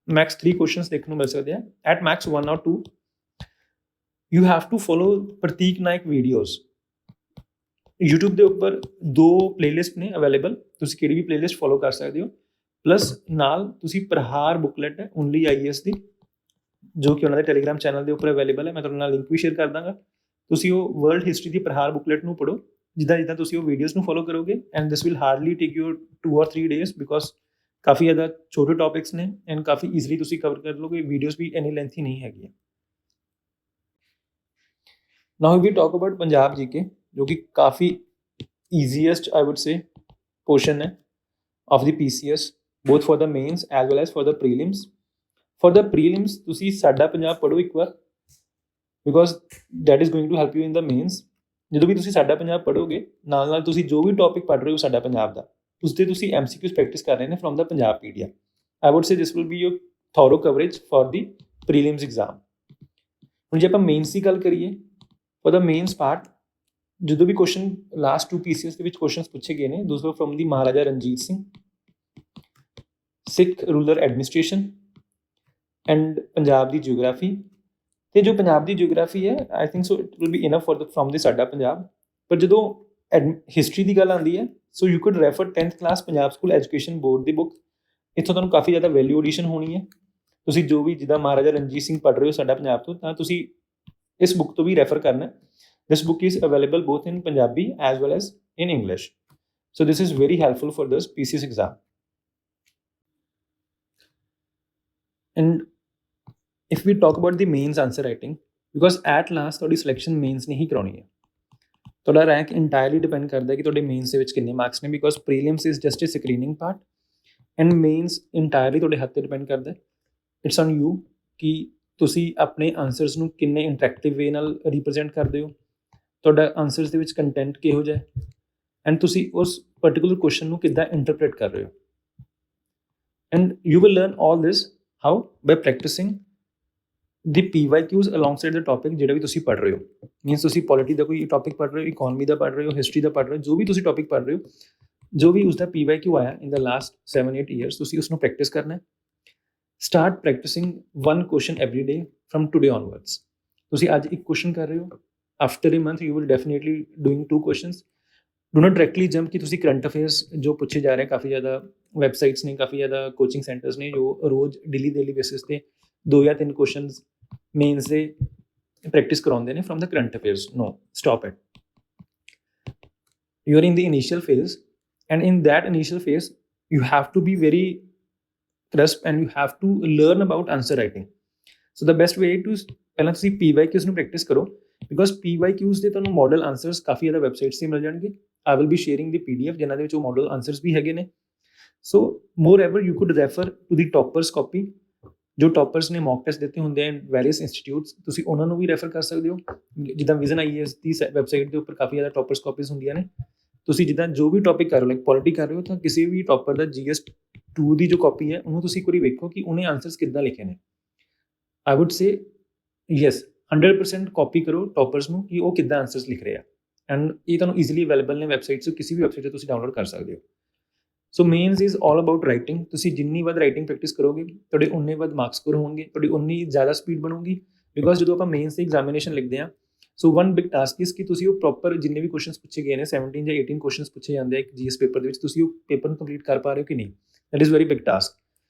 ਮੈਕਸ 3 ਕੁਐਸਚਨਸ ਦੇਖਣ ਨੂੰ ਮਿਲ ਸਕਦੇ ਆ, at max 1 or 2। You have to follow Prateek Naik videos. YouTube ਦੇ ਉੱਪਰ 2 ਪਲੇਲਿਸਟ ਨੇ ਅਵੇਲੇਬਲ, ਤੁਸੀਂ ਕਿਹੜੀ ਵੀ ਪਲੇਲਿਸਟ ਫੋਲੋ ਕਰ ਸਕਦੇ ਹੋ। ਪਲੱਸ ਨਾਲ ਤੁਸੀਂ ਪ੍ਰਹਾਰ ਬੁੱਕਲੈਟ ਹੈ ਓਨਲੀ IAS ਦੀ, ਜੋ ਕਿ ਉਹਨਾਂ ਦੇ ਟੈਲੀਗ੍ਰਾਮ ਚੈਨਲ ਦੇ ਉੱਪਰ ਅਵੇਲੇਬਲ ਹੈ। ਮੈਂ ਤੁਹਾਡੇ ਨਾਲ ਲਿੰਕ ਵੀ ਸ਼ੇਅਰ ਕਰ ਦਾਂਗਾ। ਤੁਸੀਂ ਉਹ ਵਰਲਡ ਹਿਸਟਰੀ ਦੀ ਪ੍ਰਹਾਰ ਬੁੱਕਲੈਟ ਨੂੰ ਪੜ੍ਹੋ ਜਿੱਦਾਂ ਤੁਸੀਂ ਉਹ ਵੀਡੀਓਜ਼ ਨੂੰ ਫੋਲੋ ਕਰੋਗੇ and this will hardly take you 2 or 3 days because ਕਾਫੀ ਜ਼ਿਆਦਾ ਛੋਟੇ ਟੌਪਿਕਸ ਨੇ ਐਂਡ ਕਾਫੀ ਈਜ਼ਲੀ ਤੁਸੀਂ ਕਵਰ ਕਰ ਲਓਗੇ। ਵੀਡੀਓਜ਼ ਵੀ ਇੰਨੀ ਲੈਂਥੀ ਨਹੀਂ ਹੈਗੀਆਂ। Now we talk about Punjab GK, ਜੋ ਕਿ ਕਾਫੀ easiest I would say portion ਹੈ of the PCS, both for the mains as well as for the prelims. For the prelims ਤੁਸੀਂ ਸਾਡਾ ਪੰਜਾਬ ਪੜ੍ਹੋ ਇੱਕ ਵਾਰ because that is going to help you in the mains. ਜਦੋਂ ਵੀ ਤੁਸੀਂ ਸਾਡਾ ਪੰਜਾਬ ਪੜ੍ਹੋਗੇ ਨਾਲ ਨਾਲ ਤੁਸੀਂ ਜੋ ਵੀ ਟੌਪਿਕ ਪੜ੍ਹ ਰਹੇ ਹੋ ਸਾਡਾ ਪੰਜਾਬ ਦਾ, ਉਸ 'ਤੇ ਤੁਸੀਂ MCQs ਪ੍ਰੈਕਟਿਸ ਕਰ ਰਹੇ ਨੇ from the Punjab PDF। I would say this will be your thorough coverage for the prelims exam. ਹੁਣ ਜੇ ਆਪਾਂ ਮੇਨਸ ਦੀ ਗੱਲ ਕਰੀਏ, ਫॉर ਦ ਮੇਨਸ ਪਾਰਟ ਜਦੋਂ ਵੀ ਕੁਐਸਚਨ ਲਾਸਟ 2 PCS ਦੇ ਵਿੱਚ ਕੁਐਸਚਨਸ ਪੁੱਛੇ ਗਏ ਨੇ, those were from the Maharaja Ranjit Singh, Sikh ruler administration and Punjab ਦੀ ਜਿਓਗ੍ਰਾਫੀ। ਤੇ ਜੋ ਪੰਜਾਬ ਦੀ ਜਿਓਗ੍ਰਾਫੀ ਹੈ I think so it will be enough for from the ਸਾਡਾ ਪੰਜਾਬ। ਪਰ ਜਦੋਂ ਹਿਸਟਰੀ ਦੀ ਗੱਲ ਆਉਂਦੀ ਹੈ so you could refer 10th class Punjab school education board ਦੀ ਬੁੱਕ। ਇੱਥੋਂ ਤੁਹਾਨੂੰ ਕਾਫੀ ਜ਼ਿਆਦਾ ਵੈਲਿਊ ਐਡੀਸ਼ਨ ਹੋਣੀ ਹੈ। ਤੁਸੀਂ ਜੋ ਵੀ ਜਿੱਦਾਂ ਮਹਾਰਾਜਾ ਰਣਜੀਤ ਸਿੰਘ ਪੜ੍ਹ ਰਹੇ ਹੋ ਸਾਡਾ ਪੰਜਾਬ ਤੋਂ, ਤਾਂ ਤੁਸੀਂ ਇਸ ਬੁੱਕ ਤੋਂ ਵੀ ਰੈਫਰ ਕਰਨਾ। This book is available both in Punjabi as well as in English. So this is very helpful for this PCS exam. And if we talk about the mains answer writing, because at last ਤੁਹਾਡੀ selection mains ਨੇ ਹੀ ਕਰਾਉਣੀ ਹੈ। ਤੁਹਾਡਾ rank entirely depend ਕਰਦਾ ਕਿ ਤੁਹਾਡੇ mains ਦੇ ਵਿੱਚ ਕਿੰਨੇ ਮਾਰਕਸ ਨੇ, because prelims is just a screening part and mains entirely ਤੁਹਾਡੇ ਹੱਥ 'ਤੇ ਡਿਪੈਂਡ ਕਰਦਾ। ਇਟਸ ਔਨ ਯੂ ਕਿ ਤੁਸੀਂ ਆਪਣੇ ਆਨਸਰਸ ਨੂੰ ਕਿੰਨੇ ਇੰਟਰੈਕਟਿਵ ਵੇ ਨਾਲ ਰਿਪਰੈਜ਼ੈਂਟ ਕਰਦੇ ਹੋ, ਤੁਹਾਡਾ ਆਨਸਰਸ ਦੇ ਵਿੱਚ ਕੰਟੈਂਟ ਕਿਹੋ ਜਿਹਾ ਹੈ, ਐਂਡ ਤੁਸੀਂ ਉਸ ਪਰਟੀਕੂਲਰ ਕੁਐਸਚਨ ਨੂੰ ਕਿੱਦਾਂ ਇੰਟਰਪ੍ਰੇਟ ਕਰ ਰਹੇ ਹੋ। And you will learn all this how by practising the PYQs alongside the topic ਜਿਹੜਾ ਵੀ ਤੁਸੀਂ ਪੜ੍ਹ ਰਹੇ ਹੋ। ਮੀਨਸ ਤੁਸੀਂ ਪੋਲਿਟੀ ਦਾ ਕੋਈ ਟੋਪਿਕ ਪੜ੍ਹ ਰਹੇ ਹੋ, ਇਕੋਨਮੀ ਦਾ ਪੜ੍ਹ ਰਹੇ ਹੋ, ਹਿਸਟਰੀ ਦਾ ਪੜ੍ਹ ਰਹੇ ਹੋ, ਜੋ ਵੀ ਤੁਸੀਂ ਟੋਪਿਕ ਪੜ੍ਹ ਰਹੇ ਹੋ, ਜੋ ਵੀ ਉਸਦਾ PYQ ਆਇਆ ਇਨ ਦ ਲਾਸਟ 7-8 years, ਤੁਸੀਂ ਉਸਨੂੰ ਪ੍ਰੈਕਟਿਸ ਕਰਨਾ ਹੈ। Start practising one question every day from today onwards. ਤੁਸੀਂ ਅੱਜ ਇੱਕ ਕੁਐਸਚਨ ਕਰ ਰਹੇ ਹੋ, after a month you will definitely doing 2 questions। Do not directly jump ਕਿ ਤੁਸੀਂ ਕਰੰਟ ਅਫੇਅਰਸ ਜੋ ਪੁੱਛੇ ਜਾ ਰਹੇ, ਕਾਫੀ ਜ਼ਿਆਦਾ ਵੈਬਸਾਈਟਸ ਨੇ, ਕਾਫੀ ਜ਼ਿਆਦਾ ਕੋਚਿੰਗ ਸੈਂਟਰਸ ਨੇ ਜੋ ਰੋਜ਼ ਡੇਲੀ ਬੇਸਿਸ ਤੇ 2 ਜਾਂ 3 ਕੁਐਸਚਨਸ ਮੇਨਸ ਦੇ ਪ੍ਰੈਕਟਿਸ ਕਰਾਉਂਦੇ ਨੇ from the current affairs. No, stop it. You are in the initial phase and in that initial phase you have to be very crisp and you have to learn about answer writing. So the best way to ਪਹਿਲਾਂ ਤੁਸੀਂ PYQs ਨੂੰ practice ਕਰੋ, because PYQs ਦੇ ਤੁਹਾਨੂੰ model answers ਕਾਫੀ ਜ਼ਿਆਦਾ websites 'ਤੇ ਮਿਲ ਜਾਣਗੇ। ਆਈ will be sharing the PDF ਜਿਨ੍ਹਾਂ ਦੇ ਵਿੱਚ ਉਹ ਮਾਡਲ ਆਨਸਰਸ ਵੀ ਹੈਗੇ ਨੇ। So more ever you could refer to the toppers copy, ਜੋ ਟੋਪਰਸ ਨੇ ਮੌਕ ਟੈਸਟ ਦਿੱਤੇ ਹੁੰਦੇ ਆ ਵੈਰੀਅਸ ਇੰਸਟੀਟਿਊਟਸ, ਤੁਸੀਂ ਉਹਨਾਂ ਨੂੰ ਵੀ ਰੈਫਰ ਕਰ ਸਕਦੇ ਹੋ। ਜਿੱਦਾਂ ਵਿਜ਼ਨ IAS ਦੀ ਵੈਬਸਾਈਟ ਦੇ ਉੱਪਰ ਕਾਫੀ ਜ਼ਿਆਦਾ ਟੋਪਰਸ ਕਾਪੀਜ਼ ਹੁੰਦੀਆਂ ਨੇ। ਤੁਸੀਂ ਜਿੱਦਾਂ ਜੋ ਵੀ ਟੌਪਿਕ ਕਰ ਰਹੇ ਹੋ, ਲਾਈਕ ਪੋਲਿਟੀ ਕਰ ਰਹੇ ਹੋ, ਤਾਂ ਕਿਸੇ ਵੀ ਟੌਪਰ ਦਾ GS2 ਦੀ ਜੋ ਕਾਪੀ ਹੈ ਉਹਨੂੰ ਤੁਸੀਂ ਇੱਕ ਵਾਰੀ ਵੇਖੋ ਕਿ ਉਹਨੇ ਆਨਸਰਸ ਕਿੱਦਾਂ ਲਿਖੇ ਨੇ। ਆਈ ਵੁੱਡ ਸੇ ਯੈਸ 100% ਕਾਪੀ ਕਰੋ ਟੌਪਰਸ ਨੂੰ ਕਿ ਉਹ ਕਿੱਦਾਂ ਆਨਸਰਸ ਲਿਖ ਰਹੇ ਆ, ਐਂਡ ਇਹ ਤੁਹਾਨੂੰ ਈਜ਼ੀਲੀ ਅਵੇਲੇਬਲ ਨੇ ਵੈਬਸਾਈਟਸ, ਕਿਸੇ ਵੀ ਵੈਬਸਾਈਟ 'ਤੇ ਤੁਸੀਂ ਡਾਊਨਲੋਡ ਕਰ ਸਕਦੇ ਹੋ। So mains is all about writing. ਤੁਸੀਂ ਜਿੰਨੀ ਵੱਧ ਰਾਈਟਿੰਗ ਪ੍ਰੈਕਟਿਸ ਕਰੋਗੇ ਤੁਹਾਡੇ ਉਨੇ ਵੱਧ ਮਾਰਕਸ ਸਕੋਰ ਹੋਣਗੇ, ਤੁਹਾਡੀ ਉਨੀ ਜ਼ਿਆਦਾ ਸਪੀਡ ਬਣੂਗੀ। ਬਿਕੋਜ਼ ਜਦੋਂ ਆਪਾਂ ਮੇਨਸ ਦੀ ਐਗਜ਼ਾਮੀਨੇਸ਼ਨ ਲਿਖਦੇ ਹਾਂ, ਸੋ ਵਨ ਬਿਗ ਟਾਸਕ ਇਸ ਕਿ ਤੁਸੀਂ ਉਹ ਪ੍ਰੋਪਰ ਜਿੰਨੇ ਵੀ ਕੁਐਸਚਨਸ ਪੁੱਛੇ ਗਏ ਨੇ, 17 ਜਾਂ 18 ਕੁਐਸਚਨਸ ਪੁੱਛੇ ਜਾਂਦੇ ਆ ਇੱਕ GS ਪੇਪਰ ਦੇ ਵਿੱਚ, ਤੁਸੀਂ ਉਹ ਪੇਪਰ ਨੂੰ ਕੰਪਲੀਟ ਕਰ ਪਾ ਰਹੇ ਹੋ ਕਿ ਨਹੀਂ। That is very big task.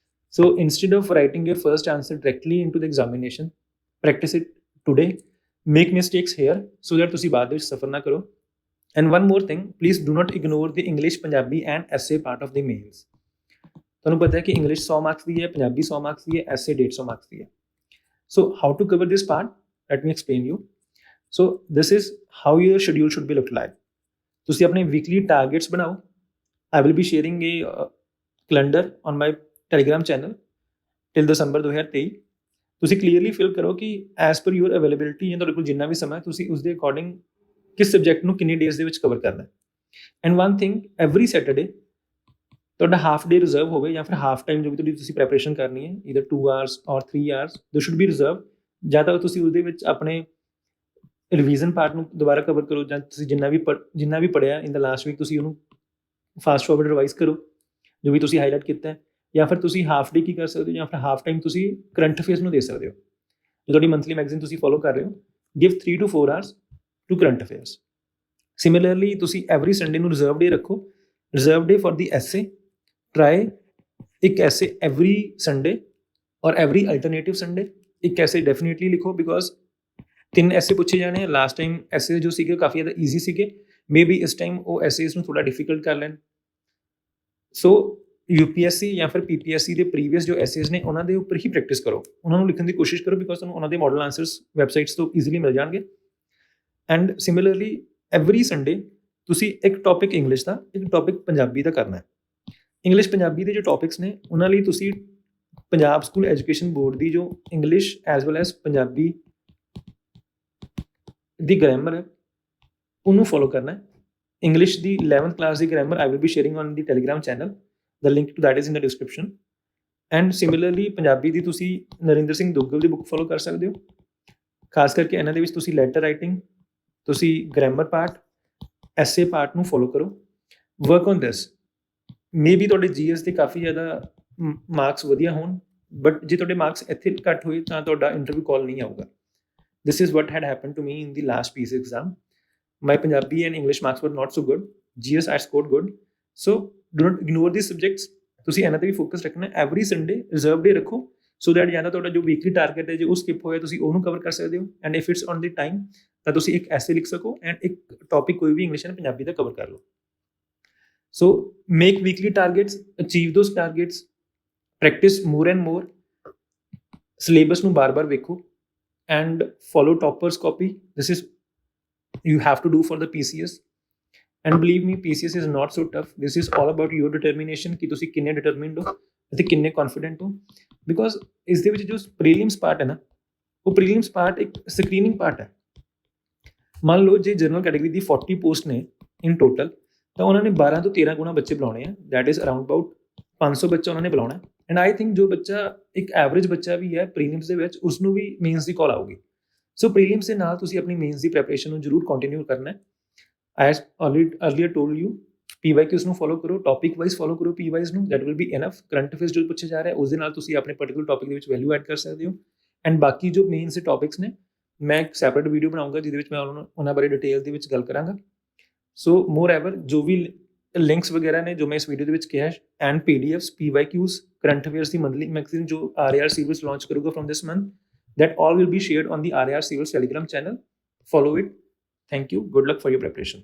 So instead of writing your first answer directly into the examination, practice it today, make mistakes here so that ਤੁਸੀਂ ਬਾਅਦ ਵਿੱਚ ਸਫਰ ਨਾ ਕਰੋ। And one more thing, please do not ignore the English, Punjabi and essay part of the mains. ਤੁਹਾਨੂੰ ਪਤਾ ਹੈ ਕਿ English 100 marks ਦੀ ਹੈ, ਪੰਜਾਬੀ 100 ਮਾਰਕਸ ਦੀ ਹੈ, ਐਸੇ 150 ਮਾਰਕਸ ਦੀ ਹੈ। So how to cover this part, let me explain you. So this is how your schedule should be look like. ਤੁਸੀਂ ਆਪਣੇ ਵੀਕਲੀ ਟਾਰਗੇਟਸ ਬਣਾਓ। I will be sharing a calendar on my Telegram channel till December 2023। ਤੁਸੀਂ clearly fill ਕਰੋ ਕਿ as per your availability ਜਾਂ ਤੁਹਾਡੇ ਕੋਲ ਜਿੰਨਾ ਵੀ ਸਮਾਂ ਤੁਸੀਂ ਉਸ ਦੇ ਅਕੋਰਡਿੰਗ ਕਿਸ ਸਬਜੈਕਟ ਨੂੰ ਕਿੰਨੀ ਡੇਜ਼ ਦੇ ਵਿੱਚ ਕਵਰ ਕਰਨਾ ਹੈ। And one thing, every Saturday ਤੁਹਾਡਾ ਹਾਫ ਡੇ ਰਿਜ਼ਰਵ ਹੋਵੇ, ਜਾਂ ਫਿਰ ਹਾਫ ਟਾਈਮ ਜੋ ਵੀ ਤੁਹਾਡੀ ਤੁਸੀਂ ਪ੍ਰੈਪਰੇਸ਼ਨ ਕਰਨੀ ਹੈ, ਈਦਰ 2 hours ਔਰ 3 hours, ਦੇ ਸ਼ੁੱਡ ਬੀ ਰਿਜ਼ਰਵ। ਜਾਂ ਤਾਂ ਤੁਸੀਂ ਉਹਦੇ ਵਿੱਚ ਆਪਣੇ ਰਿਵੀਜ਼ਨ ਪਾਰਟ ਨੂੰ ਦੁਬਾਰਾ ਕਵਰ ਕਰੋ, ਜਾਂ ਤੁਸੀਂ ਜਿੰਨਾ ਵੀ ਪੜ੍ਹਿਆ ਇਨ ਦ ਲਾਸਟ ਵੀਕ ਤੁਸੀਂ ਉਹਨੂੰ ਫਾਸਟ ਫਾਰਵਰਡ ਰਿਵਾਈਜ਼ ਕਰੋ ਜੋ ਵੀ ਤੁਸੀਂ ਹਾਈਲਾਈਟ ਕੀਤਾ ਹੈ। ਜਾਂ ਫਿਰ ਤੁਸੀਂ ਹਾਫ ਡੇ ਕੀ ਕਰ ਸਕਦੇ ਹੋ, ਜਾਂ ਫਿਰ ਹਾਫ ਟਾਈਮ ਤੁਸੀਂ ਕਰੰਟ ਅਫੇਅਰਸ ਨੂੰ ਦੇ ਸਕਦੇ ਹੋ। ਜੋ ਤੁਹਾਡੀ ਮੰਥਲੀ ਮੈਗਜ਼ੀਨ ਤੁਸੀਂ ਫੋਲੋ ਕਰ ਰਹੇ ਹੋ, give 3 to 4 hours to current affairs. Similarly ਤੁਸੀਂ ਐਵਰੀ ਸੰਡੇ ਨੂੰ ਰਿਜ਼ਰਵ ਡੇ ਰੱਖੋ, reserve day for the essay. Try ਇੱਕ essay every Sunday or every alternative Sunday ਇੱਕ ਐਸੇ ਡੈਫੀਨੇਟਲੀ ਲਿਖੋ, ਬਿਕੋਜ਼ 3 ਐਸੇ ਪੁੱਛੇ ਜਾਣੇ। ਲਾਸਟ ਟਾਈਮ ਐਸੇ ਜੋ ਸੀਗੇ ਕਾਫੀ ਜ਼ਿਆਦਾ ਈਜ਼ੀ ਸੀਗੇ, ਮੇ ਬੀ ਇਸ ਟਾਈਮ ਉਹ ਐਸੇਸ ਨੂੰ ਥੋੜਾ ਡਿਫਿਕਲਟ ਕਰ ਲੈਣ। ਸੋ UPSC ਜਾਂ ਫਿਰ PPSC ਦੇ ਪ੍ਰੀਵੀਅਸ ਜੋ ਐਸੇਸ ਨੇ ਉਹਨਾਂ ਦੇ ਉੱਪਰ ਹੀ ਪ੍ਰੈਕਟਿਸ ਕਰੋ, ਉਹਨਾਂ ਨੂੰ ਲਿਖਣ ਦੀ ਕੋਸ਼ਿਸ਼ ਕਰੋ, ਬਿਕੋਜ਼ ਤੁਹਾਨੂੰ ਉਹਨਾਂ ਦੇ ਮਾਡਲ ਆਨਸਰਸ ਵੈਬਸਾਈਟਸ ਤੋਂ ਈਜ਼ੀਲੀ ਮਿਲ ਜਾਣਗੇ। ਐਂਡ ਸਿਮਿਲਰਲੀ ਐਵਰੀ ਸੰਡੇ ਤੁਸੀਂ ਇੱਕ ਟੌਪਿਕ ਇੰਗਲਿਸ਼ ਦਾ, ਇੱਕ ਟੌਪਿਕ ਪੰਜਾਬੀ ਦਾ ਕਰਨਾ ਹੈ। ਇੰਗਲਿਸ਼ ਪੰਜਾਬੀ ਦੇ ਜੋ ਟੌਪਿਕਸ ਨੇ ਉਹਨਾਂ ਲਈ ਤੁਸੀਂ ਪੰਜਾਬ ਸਕੂਲ ਐਜੂਕੇਸ਼ਨ ਬੋਰਡ ਦੀ ਜੋ English as well as Punjabi ਦੀ ਗ੍ਰਾਮਰ ਹੈ ਉਹਨੂੰ ਫੋਲੋ ਕਰਨਾ ਹੈ। ਇੰਗਲਿਸ਼ ਦੀ 11th ਕਲਾਸ ਦੀ grammar I will be sharing on the Telegram channel, the link to that is in the description. And similarly Punjabi ਦੀ ਤੁਸੀਂ ਨਰਿੰਦਰ ਸਿੰਘ ਦੁੱਗਲ ਦੀ ਬੁੱਕ ਫੋਲੋ ਕਰ ਸਕਦੇ ਹੋ। ਖਾਸ ਕਰਕੇ ਇਹਨਾਂ ਦੇ ਵਿੱਚ ਤੁਸੀਂ ਲੈਟਰ ਰਾਈਟਿੰਗ, ਤੁਸੀਂ ਗ੍ਰਾਮਰ ਪਾਰਟ, ਐਸੇ ਪਾਰਟ ਨੂੰ ਫੋਲੋ ਕਰੋ। Work on this. Maybe ਤੁਹਾਡੇ GS ਦੇ ਕਾਫੀ ਜ਼ਿਆਦਾ ਮਾਰਕਸ ਵਧੀਆ ਹੋਣ, ਬਟ ਜੇ ਤੁਹਾਡੇ ਮਾਰਕਸ ਇੱਥੇ ਘੱਟ ਹੋਏ ਤਾਂ ਤੁਹਾਡਾ ਇੰਟਰਵਿਊ ਕਾਲ ਨਹੀਂ ਆਊਗਾ। This is what had happened to me in the last PSC exam. My Punjabi and English marks were not so good. GS I scored good. So do not ignore these subjects. ਤੁਸੀਂ ਇਹਨਾਂ ਤੇ ਵੀ focus ਰੱਖਣਾ। Every Sunday reserve day ਰੱਖੋ so that ਜਾਂ ਤਾਂ ਤੁਹਾਡਾ ਜੋ weekly target ਹੈ ਜੇ ਉਹ ਸਕਿਪ ਹੋਇਆ ਤੁਸੀਂ ਉਹਨੂੰ ਕਵਰ ਕਰ ਸਕਦੇ ਹੋ। And if it's on the time ਤਾਂ ਤੁਸੀਂ ਇੱਕ ਐਸੇ ਲਿਖ ਸਕੋ ਐਂਡ ਇੱਕ ਟੌਪਿਕ ਕੋਈ ਵੀ ਇੰਗਲਿਸ਼ ਐਂਡ ਪੰਜਾਬੀ ਦਾ ਕਵਰ ਕਰ ਲਓ। So make weekly targets, achieve those targets, practice more and more, syllabus ਨੂੰ ਬਾਰ-ਬਾਰ ਵੇਖੋ and follow toppers copy. This is you have to do for the PCS. And believe me, PCS is not so tough. This is all about your determination कि ਤੁਸੀਂ ਕਿੰਨੇ determined ਹੋ ਅਤੇ ਕਿੰਨੇ confident ਹੋ, because ਇਸ ਦੇ ਵਿੱਚ ਜੋ prelims part ਹੈ ਨਾ, ਉਹ prelims part ਇੱਕ screening part ਹੈ। ਮੰਨ ਲਓ ਜੇ ਜਨਰਲ ਕੈਟੇਗਰੀ ਦੀ 40 ਪੋਸਟ ਨੇ ਇਨ ਟੋਟਲ, ਤਾਂ ਉਹਨਾਂ ਨੇ 12 ਤੋਂ 13 ਗੁਣਾ ਬੱਚੇ ਬੁਲਾਉਣੇ ਆ, ਦੈਟ ਇਜ਼ ਅਰਾਊਂਡ ਅਬਾਊਟ 500 ਬੱਚਾ ਉਹਨਾਂ ਨੇ ਬੁਲਾਉਣਾ। ਐਂਡ ਆਈ ਥਿੰਕ ਜੋ ਬੱਚਾ ਇੱਕ ਐਵਰੇਜ ਬੱਚਾ ਵੀ ਹੈ ਪ੍ਰੀਲਿਮਸ ਦੇ ਵਿੱਚ, ਉਸ ਨੂੰ ਵੀ ਮੇਨਸ ਦੀ ਕਾਲ ਆਊਗੀ। ਸੋ ਪ੍ਰੀਲਿਮਸ ਦੇ ਨਾਲ ਤੁਸੀਂ ਆਪਣੀ ਮੇਨਸ ਦੀ ਪ੍ਰੈਪਰੇਸ਼ਨ ਨੂੰ ਜ਼ਰੂਰ ਕੰਟੀਨਿਊ ਕਰਨਾ ਹੈ। As earlier told you, PYQs ਨੂੰ ਫੋਲੋ ਕਰੋ, ਟੌਪਿਕ ਵਾਈਜ਼ ਫੋਲੋ ਕਰੋ PYs ਨੂੰ, that will be enough. Current affairs ਜੋ ਪੁੱਛੇ ਜਾ ਰਿਹਾ ਉਸ ਦੇ ਨਾਲ ਤੁਸੀਂ ਆਪਣੇ ਪਰਟੀਕੂਲਰ ਟੌਪਿਕ ਦੇ ਵਿੱਚ ਵੈਲਿਊ ਐਡ ਕਰ ਸਕਦੇ ਹੋ। ਐਂਡ ਬਾਕੀ ਜੋ ਮੇਨਸ ਦੇ ਟੌਪਿਕਸ ਨੇ, ਮੈਂ ਇੱਕ ਸੈਪਰੇਟ ਵੀਡੀਓ ਬਣਾਉਂਗਾ ਜਿਹਦੇ ਵਿੱਚ ਮੈਂ ਉਹਨਾਂ ਬਾਰੇ ਡਿਟੇਲ ਦੇ ਵਿੱਚ ਗੱਲ ਕਰਾਂਗਾ। ਸੋ ਮੋਰ ਐਵਰ ਜੋ ਵੀ ਲਿੰਕਸ ਵਗੈਰਾ ਨੇ ਜੋ ਮੈਂ ਇਸ ਵੀਡੀਓ ਦੇ ਵਿੱਚ ਕਿਹਾ, and PDFs, PYQs, current affairs the monthly magazine ਜੋ RAR Civils ਲਾਂਚ ਕਰੂਗਾ from this month, that all will be shared on the RAR Civils Telegram channel. Follow it. Thank you. Good luck for your preparation.